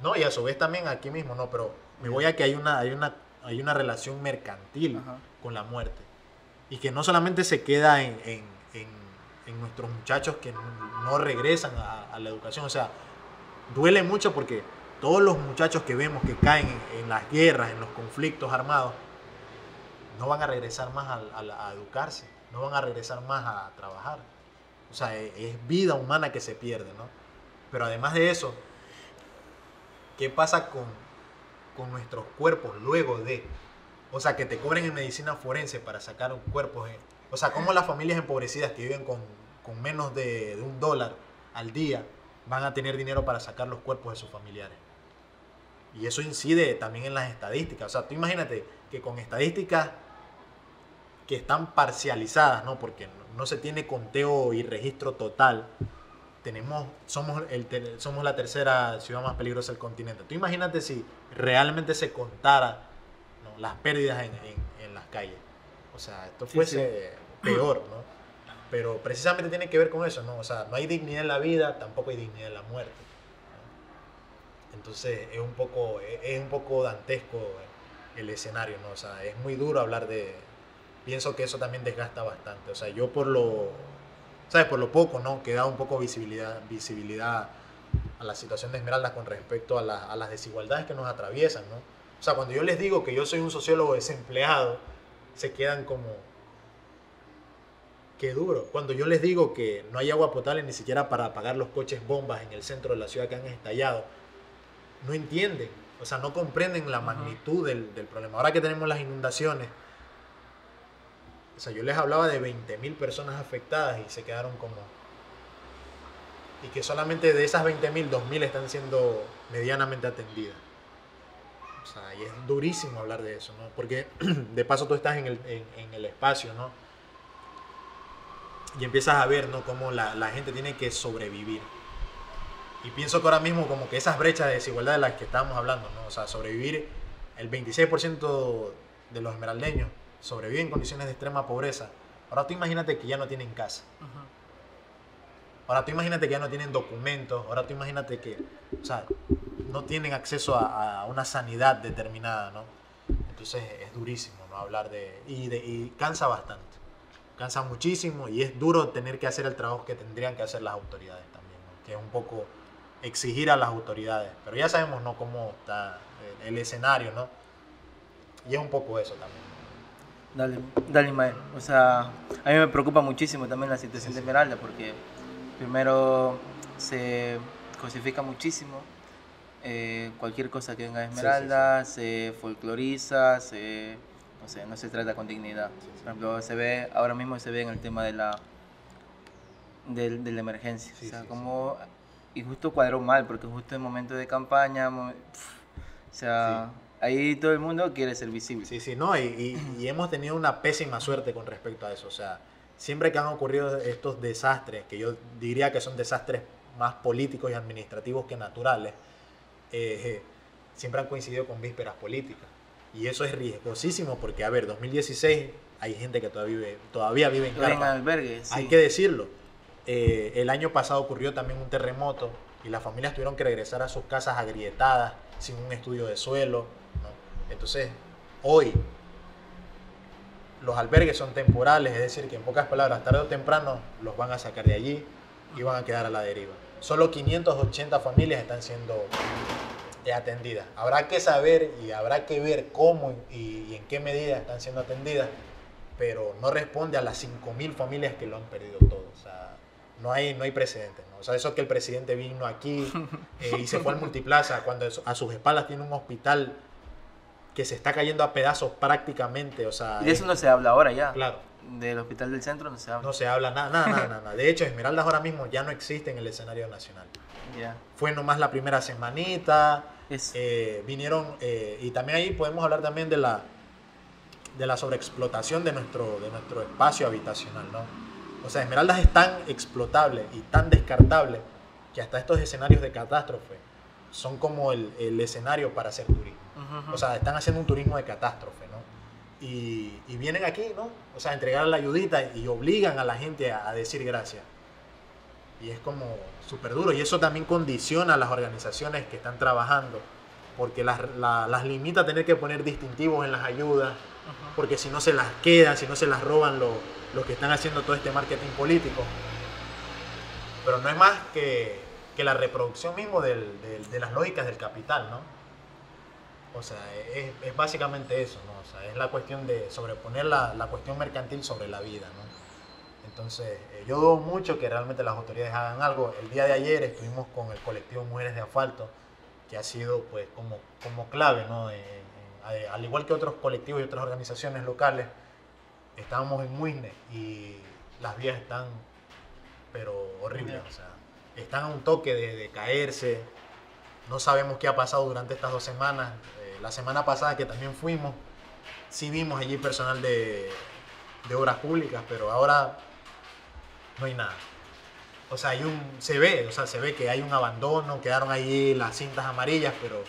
no, y a su vez también aquí mismo, no, pero me voy a que hay una relación mercantil con la muerte. Y que no solamente se queda en nuestros muchachos que no regresan a la educación. O sea, duele mucho porque todos los muchachos que vemos que caen en las guerras, en los conflictos armados, no van a regresar más a educarse, no van a regresar más a trabajar. O sea, es vida humana que se pierde, ¿no? Pero además de eso, ¿qué pasa con nuestros cuerpos luego de? O sea, que te cobren en medicina forense para sacar un cuerpo. O sea, ¿cómo las familias empobrecidas que viven con menos de $1 al día van a tener dinero para sacar los cuerpos de sus familiares? Y eso incide también en las estadísticas. O sea, tú imagínate que con estadísticas que están parcializadas, ¿no? Porque no se tiene conteo y registro total. Somos la tercera ciudad más peligrosa del continente. Tú imagínate si realmente se contara, ¿no?, las pérdidas en las calles. O sea, esto fuese peor, ¿no? Pero precisamente tiene que ver con eso, ¿no? O sea, no hay dignidad en la vida, tampoco hay dignidad en la muerte, ¿no? Entonces es un poco dantesco el escenario, ¿no? O sea, es muy duro hablar de... Pienso que eso también desgasta bastante. O sea, yo por lo poco, ¿no?, que da un poco visibilidad a la situación de Esmeraldas con respecto a las desigualdades que nos atraviesan, ¿no? O sea, cuando yo les digo que yo soy un sociólogo desempleado, se quedan como... Qué duro. Cuando yo les digo que no hay agua potable ni siquiera para apagar los coches bombas en el centro de la ciudad que han estallado, no entienden. O sea, no comprenden la magnitud del problema. Ahora que tenemos las inundaciones, o sea, yo les hablaba de 20.000 personas afectadas y se quedaron como... Y que solamente de esas 20.000, 2.000 están siendo medianamente atendidas. O sea, y es durísimo hablar de eso, ¿no? Porque de paso tú estás en el espacio, ¿no? Y empiezas a ver, ¿no?, cómo la gente tiene que sobrevivir. Y pienso que ahora mismo como que esas brechas de desigualdad de las que estábamos hablando, ¿no? O sea, sobrevivir, el 26% de los esmeraldeños sobreviven en condiciones de extrema pobreza. Ahora tú imagínate que ya no tienen casa. Ahora tú imagínate que ya no tienen documentos. Ahora tú imagínate que, o sea, no tienen acceso a una sanidad determinada, ¿no? Entonces es durísimo, ¿no?, hablar y cansa bastante. Cansa muchísimo y es duro tener que hacer el trabajo que tendrían que hacer las autoridades también, ¿no? Que es un poco exigir a las autoridades. Pero ya sabemos, ¿no?, cómo está el escenario, ¿no? Y es un poco eso también. Dale, Ismael. O sea, a mí me preocupa muchísimo también la situación de Esmeralda, porque primero se cosifica muchísimo cualquier cosa que venga de Esmeralda, se folcloriza, no se trata con dignidad. Por ejemplo, ahora mismo se ve en el tema de de la emergencia. Sí, O sea, sí, como... Y justo cuadró mal, porque justo en momento de campaña, o sea, ahí todo el mundo quiere ser visible. Sí, sí, no, y hemos tenido una pésima suerte con respecto a eso. O sea, siempre que han ocurrido estos desastres, que yo diría que son desastres más políticos y administrativos que naturales, siempre han coincidido con vísperas políticas. Y eso es riesgosísimo porque, a ver, 2016 hay gente que todavía vive en En carpa. albergues, sí. Hay que decirlo. El año pasado ocurrió también un terremoto y las familias tuvieron que regresar a sus casas agrietadas, sin un estudio de suelo, ¿no? Entonces, hoy los albergues son temporales, es decir, que en pocas palabras, tarde o temprano los van a sacar de allí y van a quedar a la deriva. Solo 580 familias están siendo atendidas. Habrá que saber y habrá que ver cómo y en qué medida están siendo atendidas, pero no responde a las 5.000 familias que lo han perdido todo. O sea, no hay precedentes, ¿no? O sea, eso que el presidente vino aquí y se fue al Multiplaza, cuando a sus espaldas tiene un hospital que se está cayendo a pedazos prácticamente, o sea... Y de eso no se habla ahora ya. Claro. Del hospital del centro no se habla. No se habla nada. De hecho, Esmeraldas ahora mismo ya no existe en el escenario nacional. Ya. Fue nomás la primera semanita, Es- vinieron, y también ahí podemos hablar también de la sobreexplotación de nuestro espacio habitacional, ¿no? O sea, Esmeraldas es tan explotable y tan descartable que hasta estos escenarios de catástrofe son como el escenario para hacer turismo. Ujú. O sea, están haciendo un turismo de catástrofe, ¿no? Y vienen aquí, ¿no? O sea, a entregar la ayudita y obligan a la gente a decir gracias. Y es como súper duro. Y eso también condiciona a las organizaciones que están trabajando, porque las limita a tener que poner distintivos en las ayudas, porque si no se las quedan, si no se las roban los que están haciendo todo este marketing político. Pero no es más que la reproducción mismo de las lógicas del capital, ¿no? O sea, es básicamente eso, ¿no? O sea, es la cuestión de sobreponer la cuestión mercantil sobre la vida, ¿no? Entonces, yo dudo mucho que realmente las autoridades hagan algo. El día de ayer estuvimos con el colectivo Mujeres de Asfalto, que ha sido pues como clave, ¿no? Al igual que otros colectivos y otras organizaciones locales, estábamos en Muisne y las vías están, pero horribles, o sea, están a un toque de caerse. No sabemos qué ha pasado durante estas 2 semanas. La semana pasada que también fuimos, sí vimos allí personal de obras públicas, pero ahora no hay nada. O sea, se ve que hay un abandono, quedaron ahí las cintas amarillas, pero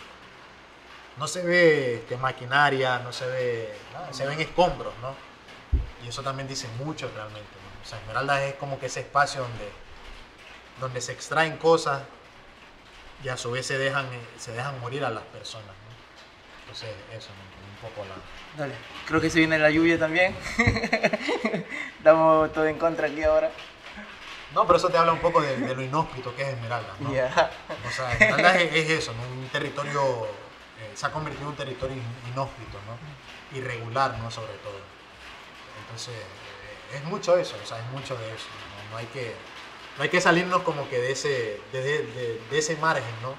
no se ve maquinaria, no se ve nada, se ven escombros, ¿no? Y eso también dice mucho realmente, ¿no? O sea, Esmeraldas es como que ese espacio donde se extraen cosas y a su vez se dejan morir a las personas, ¿no? Entonces, eso, ¿no? Un poco la... Dale. Creo que se viene la lluvia también. Estamos todo en contra aquí ahora. No, pero eso te habla un poco de lo inhóspito que es Esmeraldas, ¿no? Ya. O sea, Esmeraldas es eso, ¿no? Un territorio, se ha convertido en un territorio inhóspito, ¿no? Irregular, ¿no? Sobre todo. Entonces, es mucho eso, o sea, es mucho de eso, ¿no? No hay que salirnos como que de ese margen, ¿no?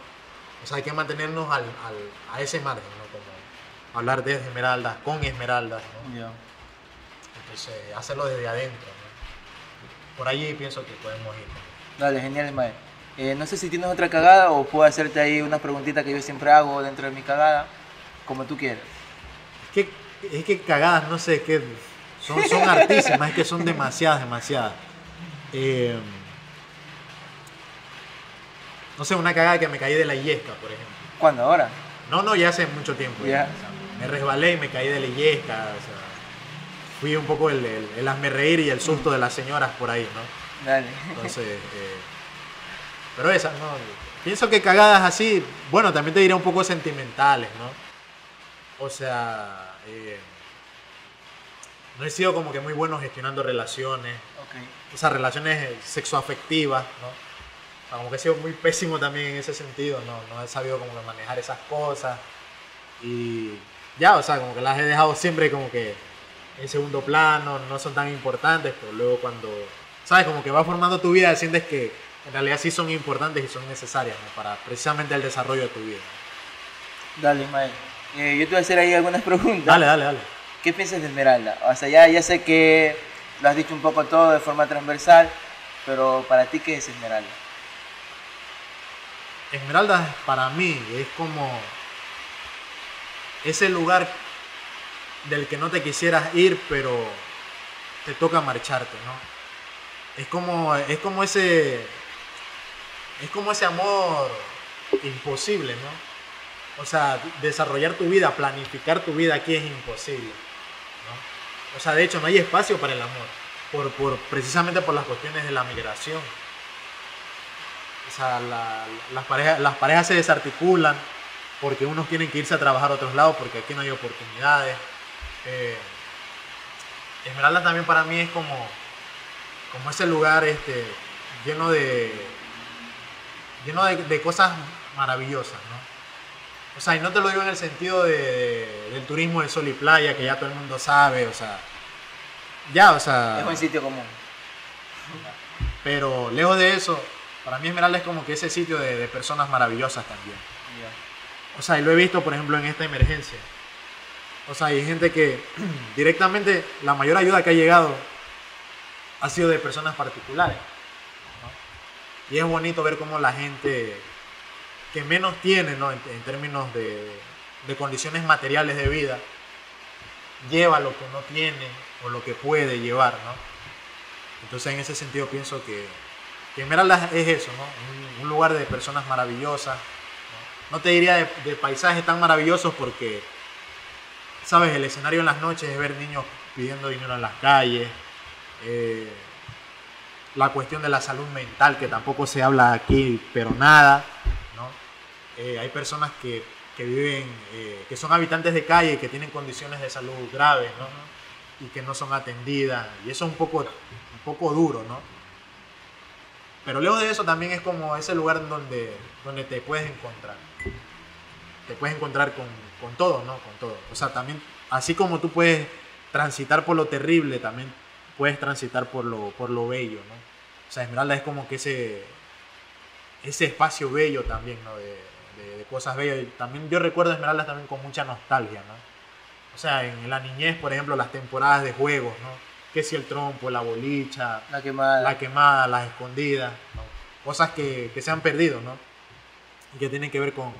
O sea, hay que mantenernos a ese margen, ¿no? Como hablar de Esmeraldas, con Esmeraldas, ¿no? Ya. Entonces, hacerlo desde adentro, ¿no? Por allí pienso que podemos ir. Dale, genial, Ismael. No sé si tienes otra cagada o puedo hacerte ahí unas preguntitas que yo siempre hago dentro de mi cagada, como tú quieras. Es que cagadas, no sé, que son artísimas, es que son demasiadas. No sé, una cagada que me caí de la Illesca, por ejemplo. ¿Cuándo? ¿Ahora? No, ya hace mucho tiempo. Ya. O sea, me resbalé y me caí de la Illesca. O sea, fui un poco el hazmerreír y el susto de las señoras por ahí, ¿no? Dale. Entonces, pero esas, ¿no? Pienso que cagadas así, bueno, también te diría un poco sentimentales, ¿no? O sea, no he sido como que muy bueno gestionando relaciones, Ok. esas relaciones sexoafectivas, ¿no? O sea, como que he sido muy pésimo también en ese sentido, no he sabido como que manejar esas cosas y ya, o sea, como que las he dejado siempre como que en segundo plano, no son tan importantes, pero luego cuando, ¿sabes? Como que va formando tu vida, sientes que en realidad sí son importantes y son necesarias, ¿no? Para precisamente el desarrollo de tu vida, ¿no? Dale, Ismael. Yo te voy a hacer ahí algunas preguntas. Dale. ¿Qué piensas de Esmeralda? O sea, ya sé que lo has dicho un poco todo de forma transversal, Pero para ti, ¿qué es Esmeralda? Esmeraldas para mí es como ese lugar del que no te quisieras ir, pero te toca marcharte, ¿no? Es como ese amor imposible, ¿no? O sea, desarrollar tu vida, planificar tu vida aquí es imposible, ¿no? O sea, de hecho no hay espacio para el amor, precisamente por las cuestiones de la migración. O sea, las parejas se desarticulan porque unos tienen que irse a trabajar a otros lados porque aquí no hay oportunidades. Esmeralda también para mí es como ese lugar lleno de cosas maravillosas, ¿no? O sea, y no te lo digo en el sentido del turismo de sol y playa, que ya todo el mundo sabe, o sea, Es un sitio común. Pero lejos de eso, para mí Esmeralda es como que ese sitio de personas maravillosas también. Ya. O sea, y lo he visto, por ejemplo, en esta emergencia. O sea, hay gente que directamente, la mayor ayuda que ha llegado ha sido de personas particulares, ¿no? Y es bonito ver cómo la gente que menos tiene, ¿no? en términos de condiciones materiales de vida, lleva lo que no tiene o lo que puede llevar, ¿no? Entonces, en ese sentido pienso que Esmeralda es eso, ¿no? Un lugar de personas maravillosas. No te diría de paisajes tan maravillosos porque, ¿sabes? El escenario en las noches es ver niños pidiendo dinero en las calles. La cuestión de la salud mental, que tampoco se habla aquí, pero nada, ¿no? Hay personas que viven, que son habitantes de calle, que tienen condiciones de salud graves, ¿no? Y que no son atendidas. Y eso es un poco duro, ¿no? Pero lejos de eso también es como ese lugar donde te puedes encontrar. Te puedes encontrar con todo, ¿no? Con todo. O sea, también, así como tú puedes transitar por lo terrible, también puedes transitar por lo bello, ¿no? O sea, Esmeralda es como que ese espacio bello también, ¿no? De cosas bellas. Y también yo recuerdo Esmeralda también con mucha nostalgia, ¿no? O sea, en la niñez, por ejemplo, las temporadas de juegos, ¿no? Que si el trompo, la bolicha, La quemada, las escondidas, ¿no? Cosas que se han perdido, ¿no? Y que tienen que ver con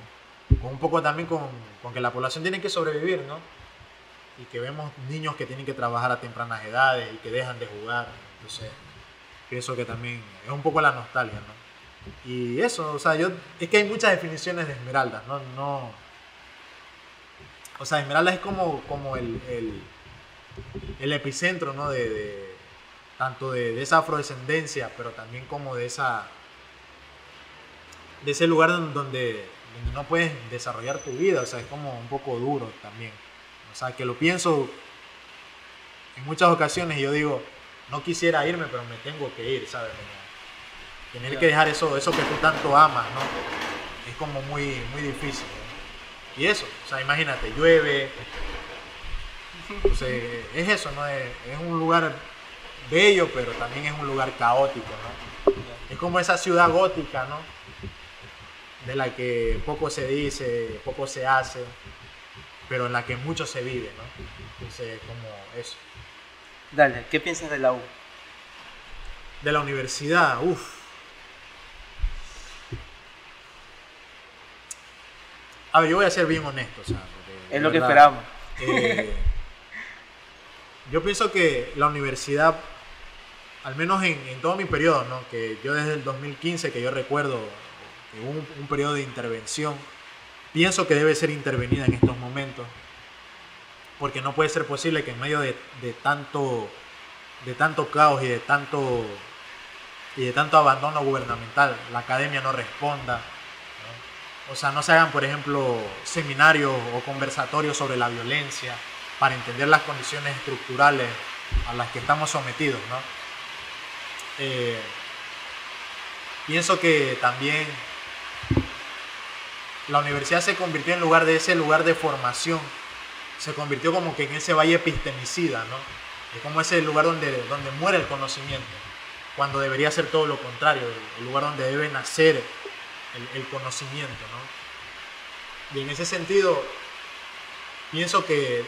un poco también con que la población tiene que sobrevivir, ¿no? Y que vemos niños que tienen que trabajar a tempranas edades y que dejan de jugar. Entonces, pienso que también es un poco la nostalgia, ¿no? Y eso, o sea, es que hay muchas definiciones de Esmeralda, ¿no? O sea, Esmeralda es como el epicentro, ¿no? Tanto de esa afrodescendencia, pero también como de ese lugar donde no puedes desarrollar tu vida. O sea, es como un poco duro también. O sea, que lo pienso en muchas ocasiones y yo digo, no quisiera irme, pero me tengo que ir, ¿sabes? Tener que dejar eso que tú tanto amas, ¿no? Es como muy, muy difícil, ¿no? Y eso, o sea, imagínate, llueve. Entonces, es eso, ¿no? Es un lugar bello, pero también es un lugar caótico, ¿no? Es como esa ciudad gótica, ¿no? De la que poco se dice, poco se hace, pero en la que mucho se vive, ¿no? Entonces, como eso. Dale, ¿qué piensas de la U? De la universidad, uff. A ver, yo voy a ser bien honesto, ¿sabes? Es lo que esperamos. Yo pienso que la universidad, al menos en todo mi periodo, ¿no? Que yo desde el 2015, que yo recuerdo que hubo un periodo de intervención, pienso que debe ser intervenida en estos momentos, porque no puede ser posible que en medio de tanto caos y de tanto abandono gubernamental, la academia no responda, ¿no? O sea, no se hagan, por ejemplo, seminarios o conversatorios sobre la violencia para entender las condiciones estructurales a las que estamos sometidos, ¿no? Pienso que también la universidad se convirtió en lugar de ese lugar de formación, se convirtió como que en ese valle epistemicida, ¿no? Es como ese lugar donde muere el conocimiento, cuando debería ser todo lo contrario, el lugar donde debe nacer el conocimiento, ¿no? Y en ese sentido, pienso que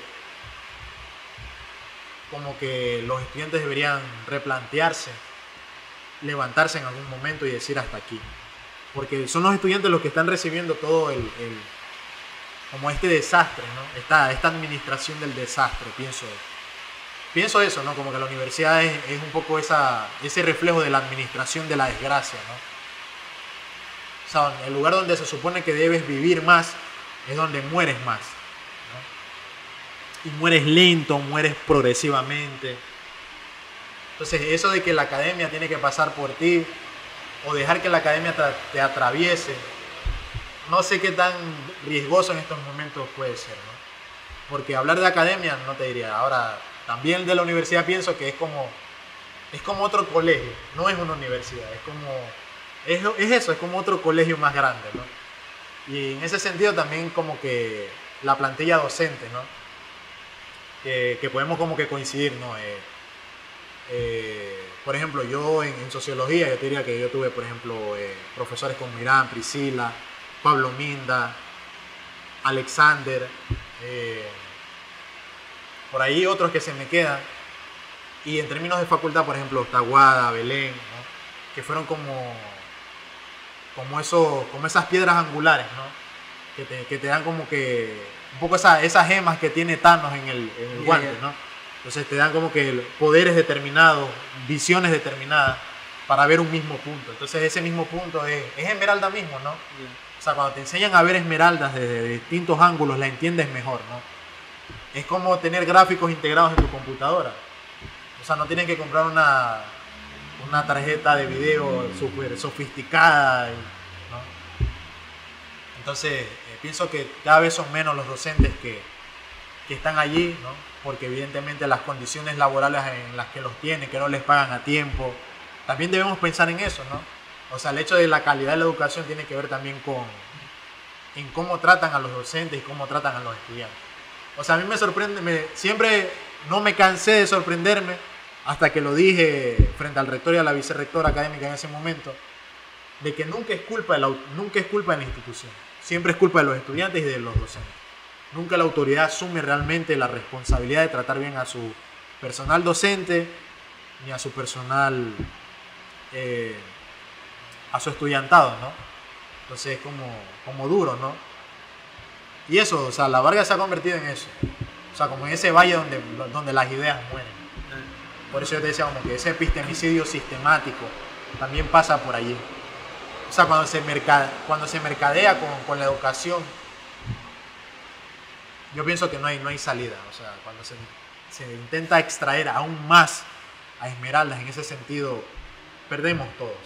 como que los estudiantes deberían replantearse levantarse en algún momento y decir hasta aquí. Porque son los estudiantes los que están recibiendo todo como este desastre, ¿no? Esta administración del desastre, pienso eso, ¿no? Como que la universidad es un poco ese reflejo de la administración de la desgracia, ¿no? O sea, el lugar donde se supone que debes vivir más es donde mueres más, ¿no? Y mueres lento, mueres progresivamente. Entonces, eso de que la academia tiene que pasar por ti o dejar que la academia te atraviese, no sé qué tan riesgoso en estos momentos puede ser, ¿no? Porque hablar de academia no te diría. Ahora, también de la universidad pienso que es como otro colegio, no es una universidad, es eso, es como otro colegio más grande, ¿no? Y en ese sentido también como que la plantilla docente, ¿no? Que podemos como que coincidir, ¿no? Por ejemplo, yo en sociología, yo te diría que yo tuve, por ejemplo, profesores como Mirán, Priscila, Pablo Minda, Alexander, por ahí otros que se me quedan. Y en términos de facultad, por ejemplo, Taguada, Belén, ¿no? Que fueron como esas piedras angulares, ¿no? Que te dan como que un poco esas gemas que tiene Thanos en el guante, ¿no? Entonces te dan como que poderes determinados, visiones determinadas para ver un mismo punto. Entonces ese mismo punto es Esmeralda mismo, ¿no? O sea, cuando te enseñan a ver esmeraldas desde distintos ángulos, la entiendes mejor, ¿no? Es como tener gráficos integrados en tu computadora. O sea, no tienes que comprar una tarjeta de video súper sofisticada, ¿no? Entonces, pienso que cada vez son menos los docentes que están allí, ¿no? Porque evidentemente las condiciones laborales en las que los tienen, que no les pagan a tiempo, también debemos pensar en eso, ¿no? O sea, el hecho de la calidad de la educación tiene que ver también en cómo tratan a los docentes y cómo tratan a los estudiantes. O sea, a mí me sorprende, siempre no me cansé de sorprenderme hasta que lo dije frente al rector y a la vicerrectora académica en ese momento, de que nunca es culpa de la institución, siempre es culpa de los estudiantes y de los docentes. Nunca la autoridad asume realmente la responsabilidad de tratar bien a su personal docente ni a su personal, a su estudiantado, ¿no? Entonces es como duro, ¿no? Y eso, o sea, la Vargas se ha convertido en eso. O sea, como en ese valle donde las ideas mueren. Por eso yo te decía como que ese epistemicidio sistemático también pasa por allí. O sea, cuando se mercadea con la educación, yo pienso que no hay salida. O sea, cuando se intenta extraer aún más a Esmeraldas, en ese sentido, perdemos todos.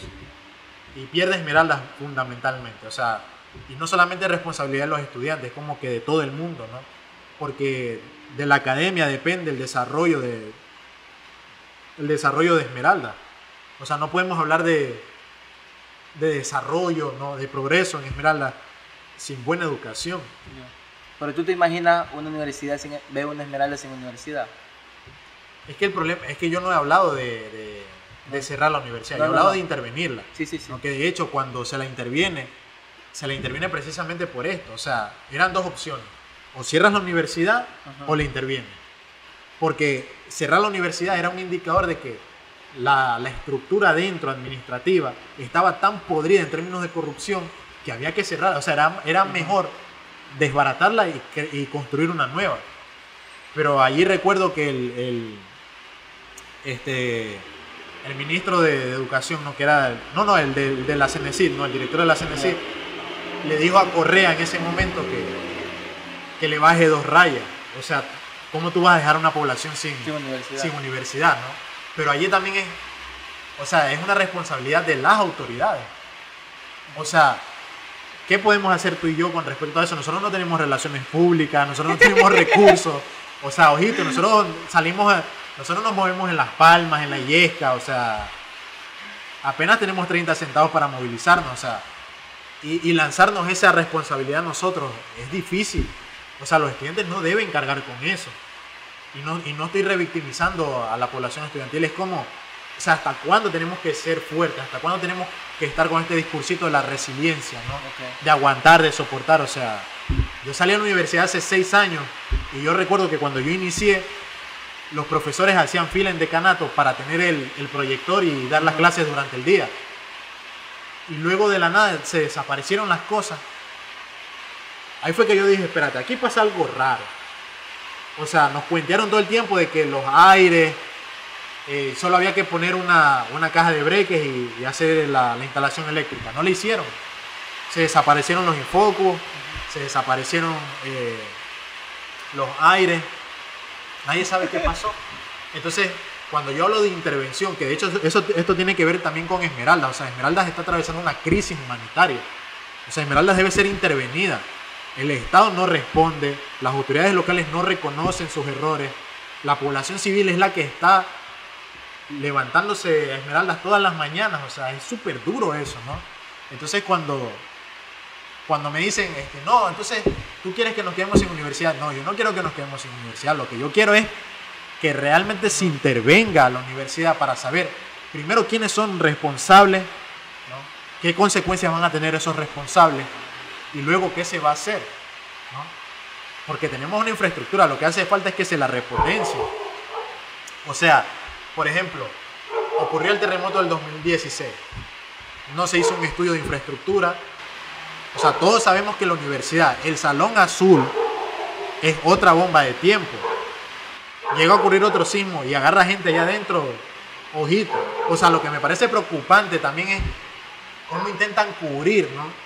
Y pierde Esmeraldas fundamentalmente. O sea, y no solamente es responsabilidad de los estudiantes, es como que de todo el mundo, ¿no? Porque de la academia depende el desarrollo de Esmeralda. O sea, no podemos hablar de desarrollo, ¿no? De progreso en Esmeralda sin buena educación. Pero tú te imaginas una universidad ver una Esmeralda sin universidad. Es que el problema es que yo no he hablado de cerrar la universidad, yo he hablado de intervenirla. Sí. ¿No? Que de hecho cuando se la interviene precisamente por esto. O sea, eran dos opciones. O cierras la universidad o la intervienes. Porque cerrar la universidad era un indicador de que la estructura dentro administrativa estaba tan podrida en términos de corrupción que había que cerrarla. O sea, era mejor desbaratarla y construir una nueva. Pero allí recuerdo que el ministro de Educación, ¿no? Que era el de la CENESID, ¿no? El director de la CENESID, le dijo a Correa en ese momento que le baje 2 rayas. O sea, ¿cómo tú vas a dejar una población sin universidad, ¿no? Pero allí también es una responsabilidad de las autoridades. O sea, ¿qué podemos hacer tú y yo con respecto a eso? Nosotros no tenemos relaciones públicas, nosotros no tenemos recursos. O sea, ojito, nosotros nos movemos en Las Palmas, en La Illesca, o sea, apenas tenemos 30 centavos para movilizarnos, o sea, y lanzarnos esa responsabilidad a nosotros es difícil. O sea, los estudiantes no deben cargar con eso. Y no estoy revictimizando a la población estudiantil, es como, o sea, ¿hasta cuándo tenemos que ser fuertes? ¿Hasta cuándo tenemos que estar con este discursito de la resiliencia, ¿no? Okay. De aguantar, de soportar, o sea, yo salí a la universidad hace 6 años y yo recuerdo que cuando yo inicié, los profesores hacían fila en decanato para tener el proyector y dar las clases durante el día. Y luego de la nada se desaparecieron las cosas. Ahí fue que yo dije, espérate, aquí pasa algo raro. O sea, nos cuentearon todo el tiempo de que los aires, solo había que poner una caja de breques y hacer la instalación eléctrica. No lo hicieron. Se desaparecieron los infocos, se desaparecieron los aires. Nadie sabe qué pasó. Entonces, cuando yo hablo de intervención, que de hecho esto tiene que ver también con Esmeraldas. O sea, Esmeraldas está atravesando una crisis humanitaria. O sea, Esmeraldas debe ser intervenida. El Estado no responde, las autoridades locales no reconocen sus errores, la población civil es la que está levantándose a Esmeraldas todas las mañanas, o sea, es súper duro eso, ¿no? Entonces cuando me dicen, no, entonces tú quieres que nos quedemos sin universidad, no, yo no quiero que nos quedemos sin universidad, lo que yo quiero es que realmente se intervenga a la universidad para saber, primero, quiénes son responsables, ¿no? Qué consecuencias van a tener esos responsables, y luego qué se va a hacer, ¿no? Porque tenemos una infraestructura, lo que hace falta es que se la repotencie. O sea, por ejemplo, ocurrió el terremoto del 2016, no se hizo un estudio de infraestructura. O sea, todos sabemos que la universidad, el Salón Azul, es otra bomba de tiempo. Llega a ocurrir otro sismo y agarra gente allá adentro, ojito. O sea, lo que me parece preocupante también es cómo intentan cubrir, ¿no?,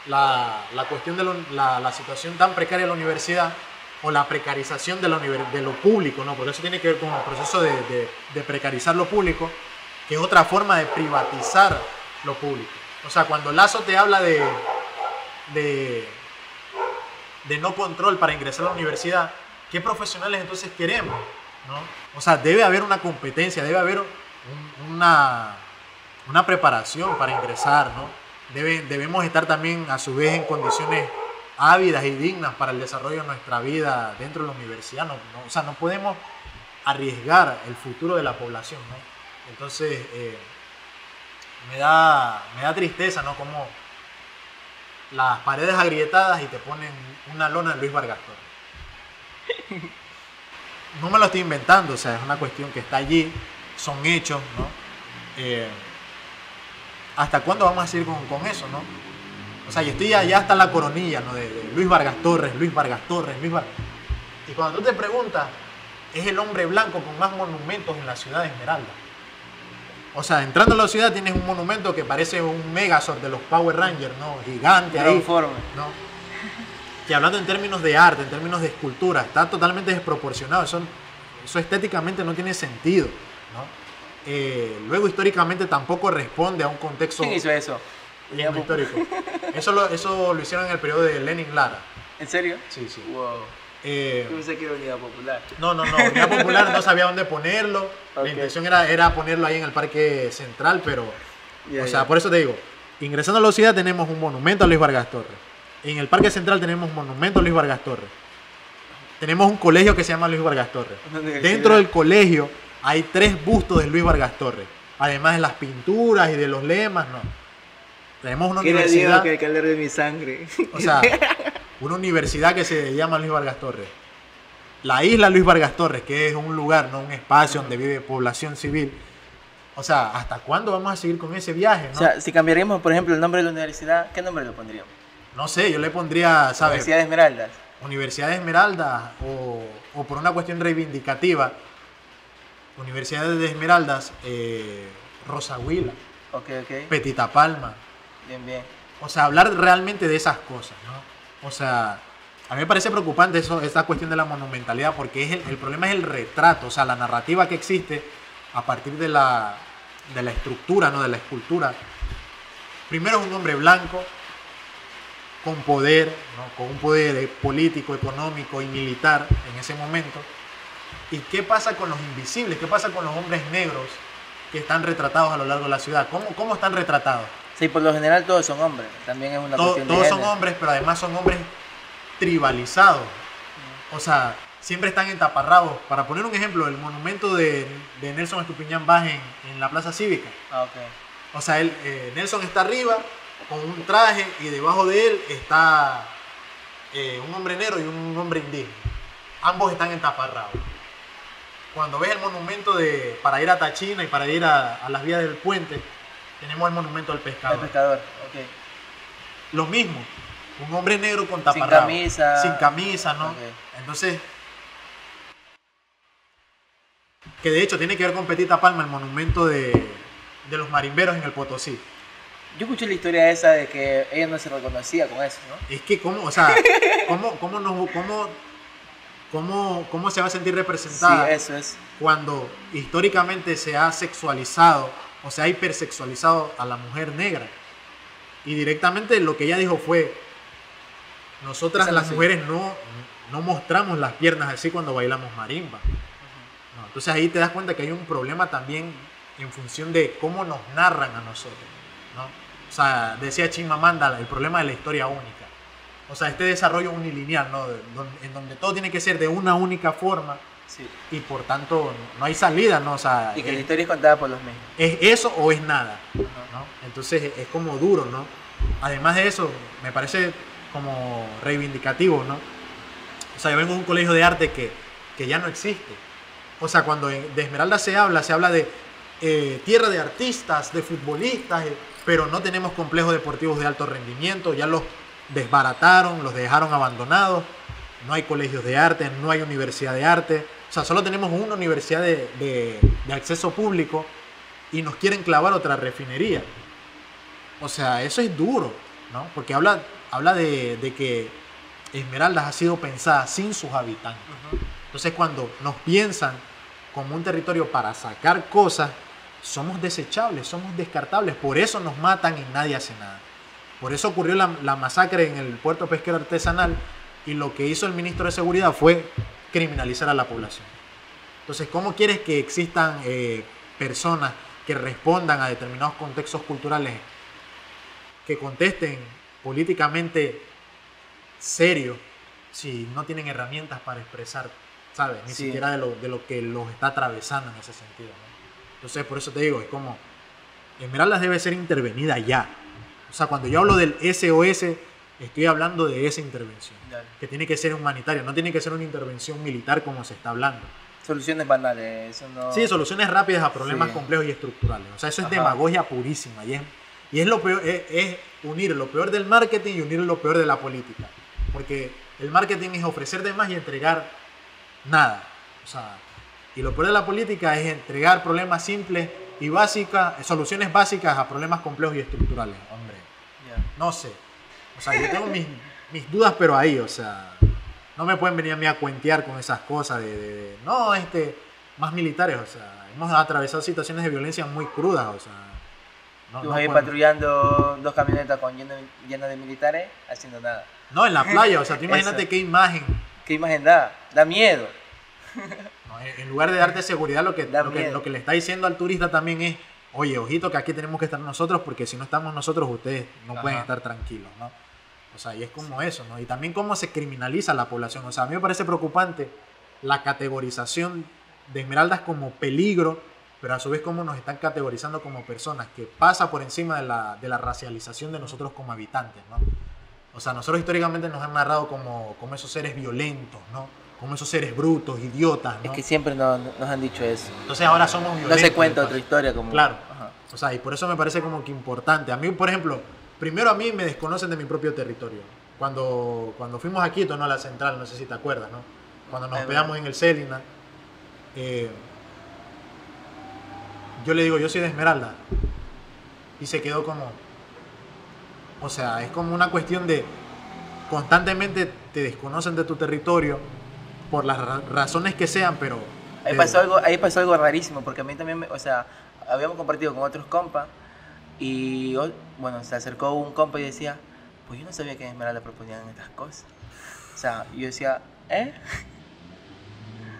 la cuestión de la situación tan precaria de la universidad, o la precarización de lo público, ¿no? Porque eso tiene que ver con el proceso de precarizar lo público, que es otra forma de privatizar lo público. O sea, cuando Lazo te habla de no control para ingresar a la universidad, ¿qué profesionales entonces queremos, ¿no? O sea, debe haber una competencia, debe haber una preparación para ingresar, ¿no? Debemos estar también a su vez en condiciones ávidas y dignas para el desarrollo de nuestra vida dentro de la universidad. O sea, no podemos arriesgar el futuro de la población, ¿no? Entonces, me da tristeza, ¿no?, como las paredes agrietadas y te ponen una lona de Luis Vargas Torres. No me lo estoy inventando, o sea, es una cuestión que está allí, son hechos, ¿no? ¿Hasta cuándo vamos a seguir con eso, no? O sea, yo estoy allá hasta la coronilla, ¿no?, de Luis Vargas Torres, Luis Vargas Torres, Luis Vargas. Y cuando tú te preguntas, es el hombre blanco con más monumentos en la ciudad de Esmeralda. O sea, entrando a la ciudad tienes un monumento que parece un Megazord de los Power Rangers, ¿no? Gigante ahí, ¿no? Que hablando en términos de arte, en términos de escultura, está totalmente desproporcionado. Eso estéticamente no tiene sentido, ¿no? Luego históricamente tampoco responde a un contexto. ¿Quién hizo eso? Histórico. Eso lo hicieron en el periodo de Lenin Lara. ¿En serio? Sí, sí. Wow. Yo pensé que era Unidad Popular. No. Unidad Popular no sabía dónde ponerlo. Okay. La intención era ponerlo ahí en el Parque Central, pero... o sea, por eso te digo, ingresando a la ciudad tenemos un monumento a Luis Vargas Torres. En el Parque Central tenemos un monumento a Luis Vargas Torres. Tenemos un colegio que se llama Luis Vargas Torres. Dentro del colegio hay 3 bustos de Luis Vargas Torres. Además de las pinturas y de los lemas, no. Tenemos una universidad... que caer de mi sangre. O sea, una universidad que se llama Luis Vargas Torres. La isla Luis Vargas Torres, que es un lugar, no un espacio donde vive población civil. O sea, ¿hasta cuándo vamos a seguir con ese viaje, no? O sea, si cambiaríamos, por ejemplo, el nombre de la universidad, ¿qué nombre le pondríamos? No sé, yo le pondría, ¿sabes? Universidad de Esmeraldas. Universidad de Esmeraldas, o por una cuestión reivindicativa, Universidad de Esmeraldas, Rosahuila, Ok. Petita Palma. Bien. O sea, hablar realmente de esas cosas, ¿no? O sea, a mí me parece preocupante esta cuestión de la monumentalidad, porque el problema es el retrato, o sea, la narrativa que existe a partir de la estructura, ¿no?, de la escultura. Primero es un hombre blanco, con poder, ¿no?, con un poder político, económico y militar en ese momento. ¿Y qué pasa con los invisibles? ¿Qué pasa con los hombres negros que están retratados a lo largo de la ciudad? ¿Cómo están retratados? Sí, por lo general todos son hombres. También es una cuestión de todos son género. hombres, pero además son hombres tribalizados. O sea, siempre están entaparrados. Para poner un ejemplo, el monumento de Nelson Estupiñán Baj en la Plaza Cívica. Ah, ok. O sea, Nelson está arriba con un traje y debajo de él está un hombre negro y un hombre indígena. Ambos están entaparrados. cuando ves el monumento para ir a Tachina y para ir a las vías del puente, tenemos el monumento al pescador. El pescador, ok. Lo mismo, un hombre negro con taparrabo. Sin camisa, ¿no? Okay. Entonces, que de hecho tiene que ver con Petita Palma, el monumento de los marimberos en el Potosí. Yo escuché la historia esa de que ella no se reconocía con eso, ¿no? Es que, ¿cómo? O sea, ¿cómo se va a sentir representada? Sí, eso es. Cuando históricamente se ha sexualizado o se ha hipersexualizado a la mujer negra. Y directamente lo que ella dijo fue, nosotras Esa las no, mujeres no mostramos las piernas así cuando bailamos marimba. No, entonces ahí te das cuenta que hay un problema también en función de cómo nos narran a nosotros, ¿no? O sea, decía Chimamanda, el problema de la historia única. O sea, este desarrollo unilineal, ¿no? En donde todo tiene que ser de una única forma. Sí. Y por tanto no hay salida, ¿no? O sea, Y que la historia es contada por los mismos. ¿es eso o es nada? Ajá. ¿No? Entonces es como duro, ¿no? Además de eso, me parece como reivindicativo, ¿no? O sea, yo vengo de un colegio de arte que ya no existe. O sea, cuando de Esmeralda se habla de tierra de artistas, de futbolistas, pero no tenemos complejos deportivos de alto rendimiento, ya los desbarataron, los dejaron abandonados, no hay colegios de arte, no hay universidad de arte, o sea, solo tenemos una universidad de acceso público y nos quieren clavar otra refinería. O sea, eso es duro, ¿no? Porque habla de que Esmeraldas ha sido pensada sin sus habitantes. Entonces, cuando nos piensan como un territorio para sacar cosas, somos desechables, somos descartables. Por eso nos matan y nadie hace nada. Por eso ocurrió la masacre en el puerto pesquero artesanal y lo que hizo el ministro de Seguridad fue criminalizar a la población. Entonces, ¿cómo quieres que existan personas que respondan a determinados contextos culturales, que contesten políticamente serio, si no tienen herramientas para expresar, ¿sabes? Ni Sí. siquiera de lo que los está atravesando en ese sentido, ¿no? Entonces, por eso te digo, es como, Esmeraldas debe ser intervenida ya. O sea, cuando yo hablo del SOS, estoy hablando de esa intervención, Dale. que tiene que ser humanitaria, no tiene que ser una intervención militar como se está hablando. Soluciones banales, eso no... Sí, soluciones rápidas a problemas Sí. complejos y estructurales. O sea, eso es Ajá. demagogia purísima. Y es lo peor, es unir lo peor del marketing y unir lo peor de la política. Porque el marketing es ofrecer de más y entregar nada. O sea, y lo peor de la política es entregar problemas simples y básicas, soluciones básicas a problemas complejos y estructurales. Hombre, Ya. no sé. O sea, yo tengo mis dudas, pero ahí, o sea, no me pueden venir a mí a cuentear con esas cosas no, más militares, o sea, hemos atravesado situaciones de violencia muy crudas, o sea, no, Tú no ahí podemos- patrullando 2 camionetas llenas de militares, haciendo nada. no, en la playa, o sea, tú imagínate Eso. qué imagen, ¿Qué imagen da? Da miedo. ¿no? En lugar de darte seguridad, lo Da que miedo. le está diciendo al turista también es, oye, ojito que aquí tenemos que estar nosotros, porque si no estamos nosotros, ustedes no pueden Ajá. estar tranquilos, ¿no? O sea, y es como eso, ¿no? Y también cómo se criminaliza a la población. O sea, a mí me parece preocupante la categorización de Esmeraldas como peligro, pero a su vez cómo nos están categorizando como personas, que pasa por encima de la racialización de nosotros como habitantes, ¿no? O sea, nosotros históricamente nos han narrado como esos seres violentos, ¿no? Como esos seres brutos, idiotas, ¿no? Es que siempre nos han dicho eso. Entonces ahora somos No violentos. se cuenta de otra paso. historia como... Claro. Ajá. O sea, y por eso me parece como que importante. A mí, por ejemplo, primero a mí me desconocen de mi propio territorio. Cuando fuimos a Quito, no a la central, no sé si te acuerdas, ¿no? Cuando nos Es hospedamos en el Celina, yo le digo, yo soy de Esmeralda. Y se quedó como... O sea, es como una cuestión de... Constantemente te desconocen de tu territorio por las razones que sean, pero... Ahí pasó algo rarísimo, porque a mí también, o sea, habíamos compartido con otros compas y, bueno, se acercó un compa y decía, pues yo no sabía que en Esmeralda proponían estas cosas. O sea, yo decía, ¿eh?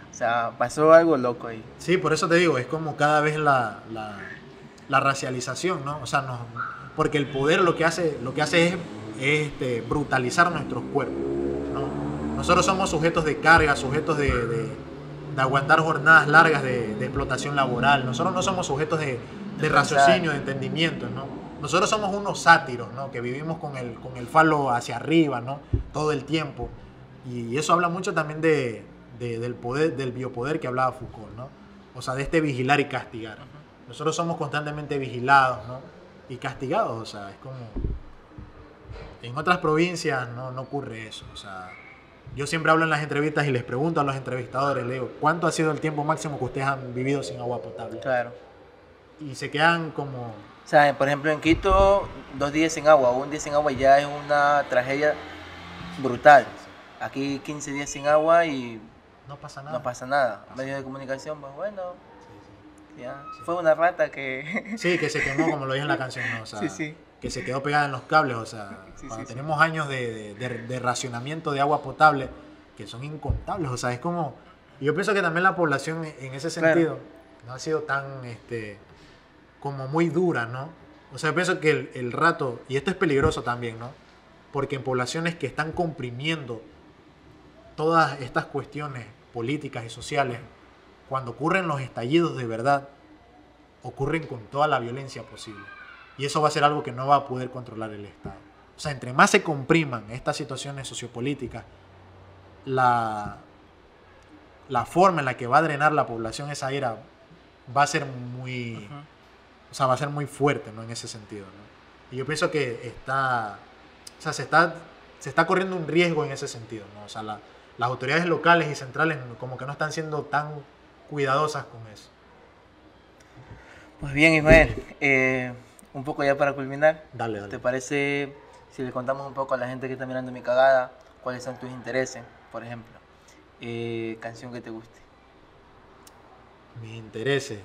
O sea, pasó algo loco ahí. Sí, por eso te digo, es como cada vez la racialización, ¿no? O sea, porque el poder lo que hace es brutalizar nuestros cuerpos, ¿no? Nosotros somos sujetos de carga, sujetos de aguantar jornadas largas de explotación laboral. Nosotros no somos sujetos de raciocinio, de entendimiento, ¿no? Nosotros somos unos sátiros, ¿no? Que vivimos con el falo hacia arriba, ¿no? Todo el tiempo. Y eso habla mucho también de del poder, del biopoder que hablaba Foucault, ¿no? O sea, de este vigilar y castigar. Nosotros somos constantemente vigilados, ¿no? Y castigados, o sea, es como... En otras provincias no ocurre eso, o sea... Yo siempre hablo en las entrevistas y les pregunto a los entrevistadores, les digo, ¿cuánto ha sido el tiempo máximo que ustedes han vivido sin agua potable? Claro. Y se quedan como... O sea, por ejemplo, en Quito, 2 días sin agua o un día sin agua ya es una tragedia brutal. Aquí 15 días sin agua y No pasa nada. no pasa nada. Medios de comunicación, pues bueno, ya. Fue una rata que... Sí, que se quemó, como lo dije en la canción, ¿no? O sea, Sí. que se quedó pegada en los cables, o sea, Sí, cuando sí. tenemos años de racionamiento de agua potable, que son incontables, o sea, es como... Yo pienso que también la población en ese sentido no ha sido tan, como muy dura, ¿no? O sea, yo pienso que el rato, y esto es peligroso también, ¿no? Porque en poblaciones que están comprimiendo todas estas cuestiones políticas y sociales, cuando ocurren los estallidos de verdad, ocurren con toda la violencia posible. Y eso va a ser algo que no va a poder controlar el Estado. O sea, entre más se compriman estas situaciones sociopolíticas, la forma en la que va a drenar la población esa ira va a ser muy... O sea, va a ser muy fuerte, ¿no? En ese sentido, ¿no? Y yo pienso que se está corriendo un riesgo en ese sentido, ¿no? O sea, las autoridades locales y centrales como que no están siendo tan cuidadosas con eso. Pues bien, Ismael, un poco ya para culminar. Dale. ¿Te parece si le contamos un poco a la gente que está mirando Mi Cagada cuáles son tus intereses, por ejemplo? Canción que te guste. Mis intereses,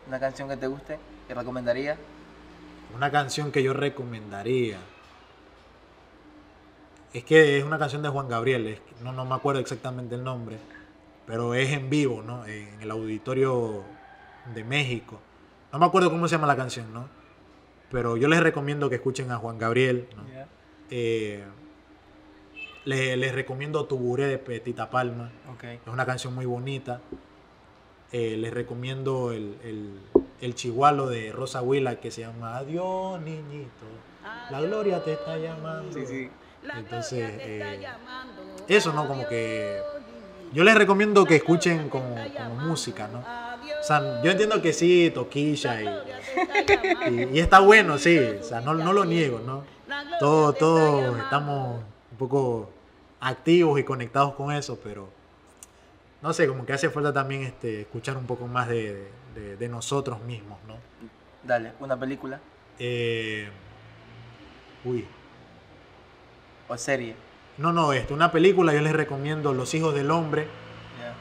Una canción que te guste, que recomendaría. una canción que yo recomendaría. Es que es una canción de Juan Gabriel, no me acuerdo exactamente el nombre, pero es en vivo, ¿no? En el Auditorio de México. No me acuerdo cómo se llama la canción, ¿no? Pero yo les recomiendo que escuchen a Juan Gabriel, ¿no? Yeah. Les recomiendo Tuburé de Petita Palma. Okay. Es una canción muy bonita. Les recomiendo el Chihualo de Rosa Huila que se llama Adiós, niñito. La gloria te está llamando. Sí. Entonces, eso, ¿no? Como que yo les recomiendo que escuchen como música, ¿no? O sea, yo entiendo que sí, toquilla y está bueno, sí. O sea, no lo niego, ¿no? Todos estamos un poco activos y conectados con eso, pero no sé, como que hace falta también escuchar un poco más de nosotros mismos, ¿no? Dale, una película o serie. No, una película yo les recomiendo Los Hijos del Hombre. Yeah.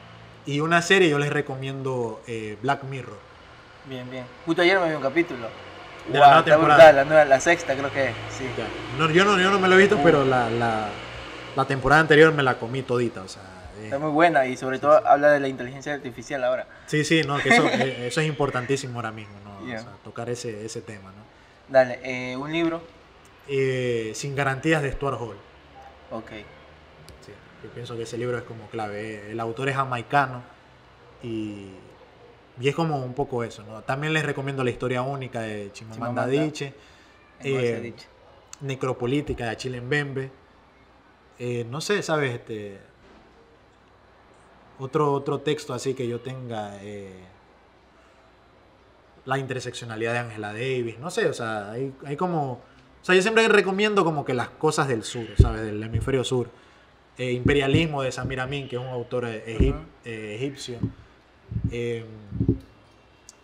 Y una serie yo les recomiendo Black Mirror. Bien. Justo ayer me vi un capítulo. De la nueva está temporada. brutal, la sexta creo que es. Sí. Ya. No, yo no me lo he visto, pero la temporada anterior me la comí todita. O sea, Está muy buena y sobre todo habla de la inteligencia artificial ahora. Sí, no, que eso es importantísimo ahora mismo, ¿no? Yeah. O sea, tocar ese tema, ¿no? Dale, un libro. Sin garantías de Stuart Hall. Ok. Sí, yo pienso que ese libro es como clave. El autor es jamaicano y es como un poco eso, ¿no? También les recomiendo La Historia Única de Chimamanda Adichie, Necropolítica de Achille Mbembe. No sé, ¿sabes? Otro texto así que yo tenga, La interseccionalidad de Angela Davis, no sé, o sea, hay como... O sea, yo siempre recomiendo como que las cosas del sur, ¿sabes? Del hemisferio sur. Imperialismo de Samir Amin, que es un autor egipcio.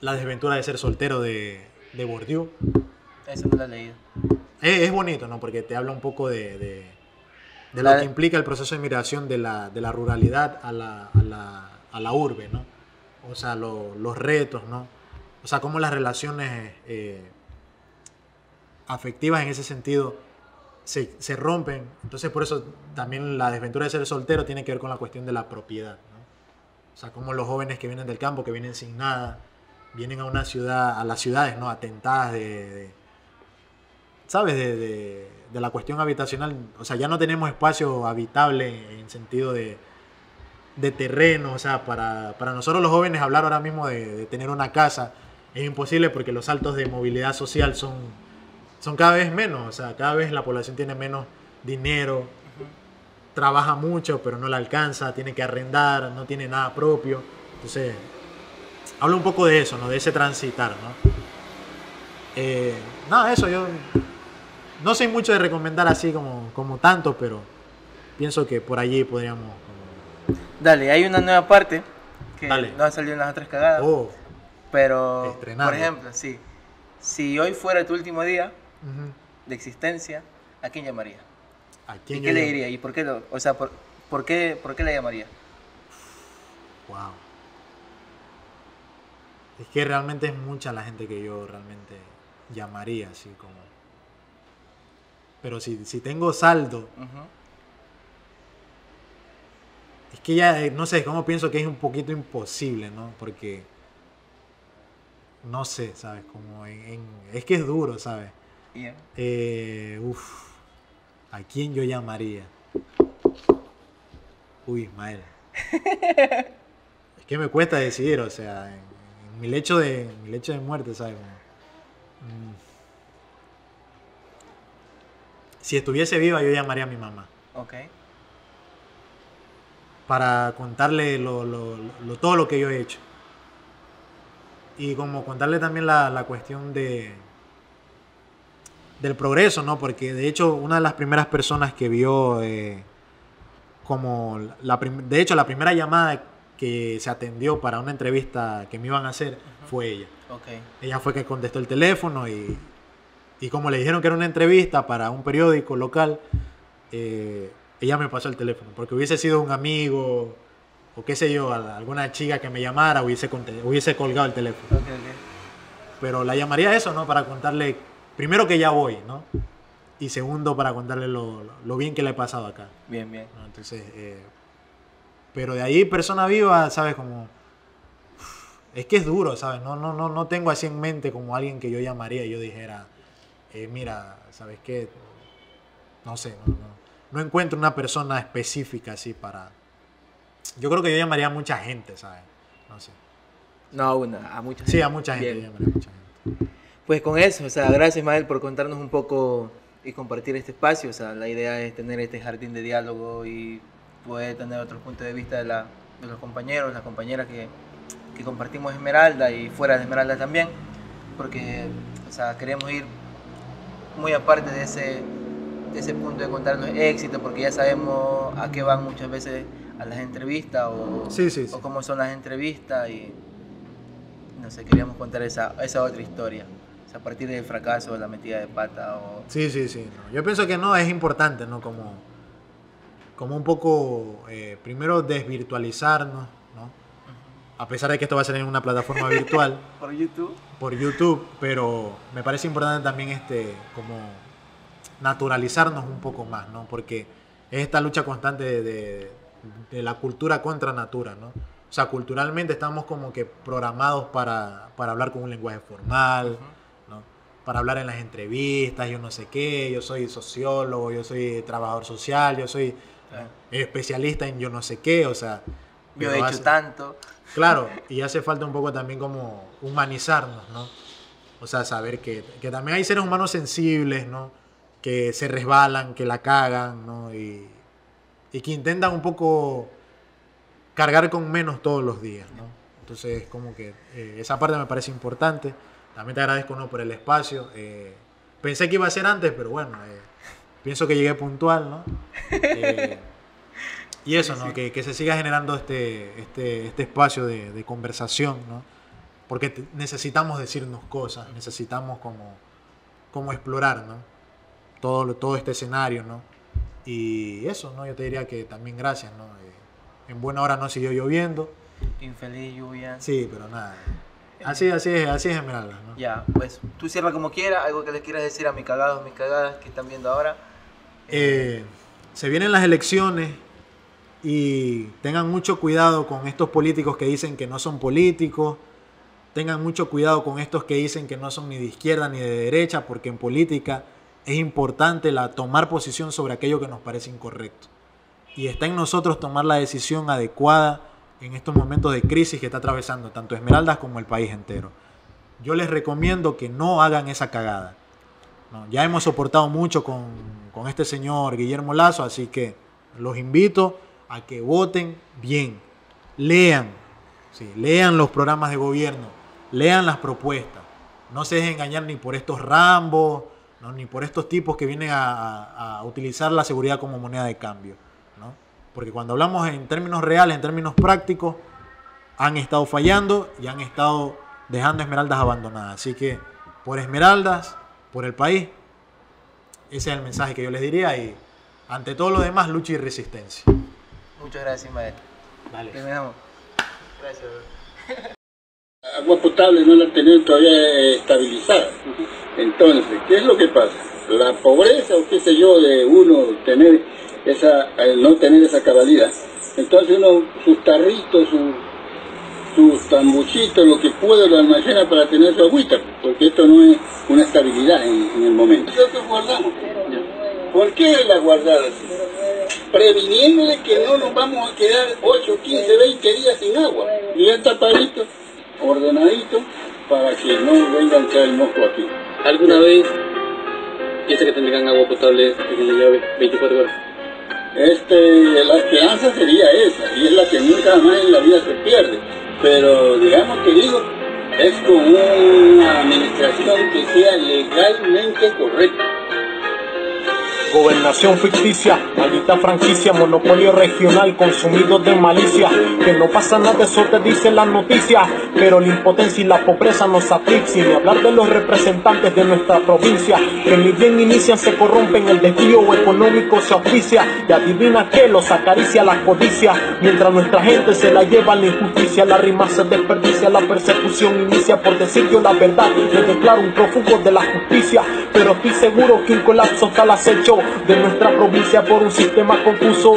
La desventura de ser soltero de Bourdieu. Eso no lo he leído. Es bonito, ¿no? Porque te habla un poco de lo que implica el proceso de migración de la ruralidad a la urbe, ¿no? O sea, los retos, ¿no? O sea, cómo las relaciones afectivas en ese sentido se rompen. Entonces, por eso también la desventura de ser soltero tiene que ver con la cuestión de la propiedad, ¿no? O sea, cómo los jóvenes que vienen del campo, que vienen sin nada, vienen a una ciudad, a las ciudades, ¿no? Atentadas ¿sabes? De la cuestión habitacional. O sea, ya no tenemos espacio habitable en sentido de terreno. O sea, para nosotros los jóvenes hablar ahora mismo de tener una casa es imposible porque los saltos de movilidad social son cada vez menos. O sea, cada vez la población tiene menos dinero, trabaja mucho, pero no le alcanza, tiene que arrendar, no tiene nada propio. Entonces, hablo un poco de eso, ¿no? De ese transitar, ¿no? Nada, eso yo no soy mucho de recomendar así como tanto, pero pienso que por allí podríamos... Dale, hay una nueva parte que Dale. no ha salido en las otras cagadas, Oh, pero, estrenando. por ejemplo, sí, si hoy fuera tu último día ujú. de existencia, ¿a quién llamaría? ¿A ¿Y quién qué yo le llamo? diría? ¿Y por qué o sea, por qué le llamaría? Wow. Es que realmente es mucha la gente que yo realmente llamaría, así como... Pero si tengo saldo, Ujú. es que ya, no sé, como pienso que es un poquito imposible, ¿no? Porque, no sé, ¿sabes? Como es que es duro, ¿sabes? Bien. ¿A quién yo llamaría? Uy, Ismael. Es que me cuesta decidir, o sea, en mi lecho de muerte, ¿sabes? Si estuviese viva, yo llamaría a mi mamá Ok. para contarle todo lo que yo he hecho. Y como contarle también la cuestión del progreso, ¿no? Porque de hecho una de las primeras personas que vio de hecho la primera llamada que se atendió para una entrevista que me iban a hacer fue ella. Ok. Ella fue que contestó el teléfono y como le dijeron que era una entrevista para un periódico local, ella me pasó el teléfono. Porque hubiese sido un amigo o qué sé yo, alguna chica que me llamara, hubiese colgado el teléfono. Ok, ok. Pero la llamaría eso, ¿no? Para contarle, primero que ya voy, ¿no? Y segundo, para contarle lo bien que le he pasado acá, Bien, bien. ¿no? Entonces, pero de ahí, persona viva, ¿sabes? Como, es que es duro, ¿sabes? No tengo así en mente como alguien que yo llamaría y yo dijera, mira, ¿sabes qué? No sé, no encuentro una persona específica así para... Yo creo que yo llamaría a mucha gente, ¿sabes? No sé. No a una, a mucha gente. Sí, a mucha gente, Bien. yo llamaría a mucha gente. Pues con eso, o sea, gracias Ismael por contarnos un poco y compartir este espacio. O sea, la idea es tener este jardín de diálogo y poder tener otros puntos de vista de los compañeros, las compañeras que compartimos Esmeralda y fuera de Esmeralda también, porque, o sea, queremos ir muy aparte de ese punto de contar los éxitos, porque ya sabemos a qué van muchas veces a las entrevistas Sí. o cómo son las entrevistas y no sé, queríamos contar esa otra historia. O sea, a partir del fracaso, la metida de pata o... Sí. No. Yo pienso que no, es importante, ¿no? Como un poco, primero desvirtualizarnos, ¿no? A pesar de que esto va a ser en una plataforma virtual. Por YouTube. Por YouTube, pero me parece importante también como naturalizarnos un poco más, ¿no? Porque es esta lucha constante de la cultura contra natura, ¿no? O sea, culturalmente estamos como que programados para hablar con un lenguaje formal, ¿no? Para hablar en las entrevistas, yo no sé qué, yo soy sociólogo, yo soy trabajador social, yo soy especialista en yo no sé qué, o sea... Yo he hecho tanto. Claro, y hace falta un poco también como humanizarnos, ¿no? O sea, saber que también hay seres humanos sensibles, ¿no? Que se resbalan, que la cagan, ¿no? Y que intentan un poco cargar con menos todos los días, ¿no? Entonces, como que esa parte me parece importante. También te agradezco, ¿no? Por el espacio. Pensé que iba a ser antes, pero bueno, pienso que llegué puntual, ¿no? Y eso, ¿no? Sí. Que se siga generando este espacio de conversación, ¿no? Porque necesitamos decirnos cosas, necesitamos como explorar, ¿no? Todo este escenario, ¿no? Y eso, ¿no? Yo te diría que también gracias, ¿no? En buena hora no siguió lloviendo. Infeliz lluvia. Sí, pero nada. Así es Esmeralda, ¿no? Ya, pues tú cierra como quieras, algo que les quieras decir a mis cagados, mis cagadas que están viendo ahora. Se vienen las elecciones. Y tengan mucho cuidado con estos políticos que dicen que no son políticos. Tengan mucho cuidado con estos que dicen que no son ni de izquierda ni de derecha, porque en política es importante tomar posición sobre aquello que nos parece incorrecto. Y está en nosotros tomar la decisión adecuada en estos momentos de crisis que está atravesando tanto Esmeraldas como el país entero. Yo les recomiendo que no hagan esa cagada. No, ya hemos soportado mucho con este señor Guillermo Lasso, así que Los invito a que voten bien, lean, sí, lean los programas de gobierno, lean las propuestas. No se dejen engañar ni por estos Rambos, ¿no? Ni por estos tipos que vienen a utilizar la seguridad como moneda de cambio, ¿no? Porque cuando hablamos en términos reales, en términos prácticos, han estado fallando y han estado dejando Esmeraldas abandonadas. Así que por Esmeraldas, por el país, ese es el mensaje que yo les diría. Y ante todo lo demás, lucha y resistencia. Muchas gracias, Ismael. Dale. Terminamos. Gracias. Agua potable no la tienen todavía estabilizada. Entonces, ¿qué es lo que pasa? La pobreza o qué sé yo de uno tener no tener esa cabalidad. Entonces uno sus tarritos, sus tambuchitos, lo que puede lo almacena para tener su agüita, porque esto no es una estabilidad en el momento. Nosotros guardamos. ¿Por qué la guardar así? Previniéndole que no nos vamos a quedar 8, 15, 20 días sin agua. Bien tapadito, ordenadito, para que no venga a entrar el mosco aquí. ¿Alguna vez piensa que tendrán agua potable en la llave 24 horas? La esperanza sería esa, y es la que nunca más en la vida se pierde. Pero digamos que digo, es con una administración que sea legalmente correcta. Gobernación ficticia, maldita franquicia, monopolio regional, consumido de malicia. Que no pasa nada, eso te dicen las noticias, pero la impotencia y la pobreza nos asfixian. Y hablar de los representantes de nuestra provincia, que ni bien inician se corrompen, el desvío económico se auspicia. Y adivina que los acaricia la codicia, mientras nuestra gente se la lleva a la injusticia. La rima se desperdicia, la persecución inicia. Por decir yo la verdad, me declaro un prófugo de la justicia, pero estoy seguro que un colapso está al acecho de nuestra provincia por un sistema confuso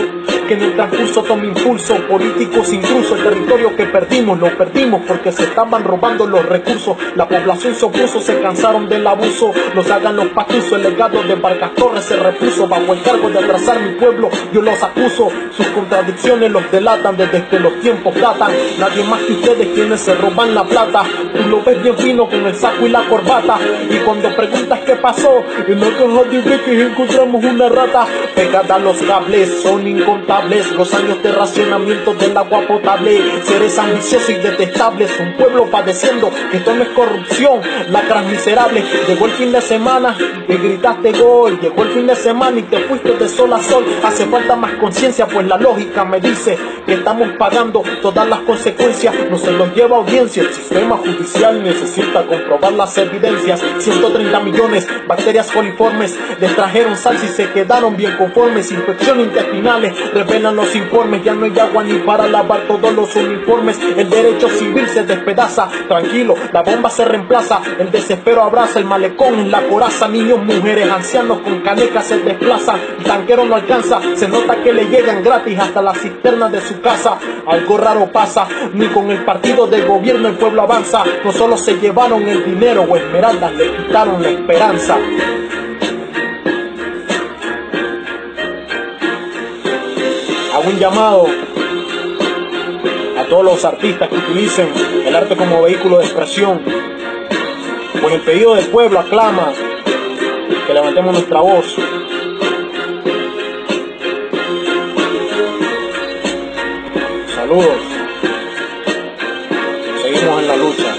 que en el transcurso toma impulso. Políticos intrusos, el territorio que perdimos lo perdimos porque se estaban robando los recursos. La población se opuso, se cansaron del abuso. Nos hagan los patusos, el legado de Vargas Torres se repuso. Bajo el cargo de atrasar mi pueblo, yo los acuso. Sus contradicciones los delatan desde que los tiempos datan. Nadie más que ustedes quienes se roban la plata. Tú lo ves bien fino con el saco y la corbata, y cuando preguntas qué pasó, en la caja de breques encontramos una rata pegada a los cables. Son incontables los años de racionamiento del agua potable. Seres ambiciosos y detestables, un pueblo padeciendo que esto no es corrupción, lacras miserables. Llegó el fin de semana y gritaste gol, llegó el fin de semana y te fuiste de sol a sol. Hace falta más conciencia, pues la lógica me dice que estamos pagando todas las consecuencias. No se los lleva audiencia, el sistema judicial necesita comprobar las evidencias. 130 millones bacterias coliformes les trajeron salsa y se quedaron bien conformes. Infecciones intestinales revelan los informes. Ya no hay agua ni para lavar todos los uniformes. El derecho civil se despedaza. Tranquilo, la bomba se reemplaza. El desespero abraza, el malecón en la coraza. Niños, mujeres, ancianos con canecas se desplazan. El tanquero no alcanza, se nota que le llegan gratis hasta la cisterna de su casa. Algo raro pasa, ni con el partido de gobierno el pueblo avanza. No solo se llevaron el dinero o Esmeraldas, le quitaron la esperanza. Hago un llamado a todos los artistas que utilicen el arte como vehículo de expresión, pues el pedido del pueblo aclama que levantemos nuestra voz. Saludos, seguimos en la lucha.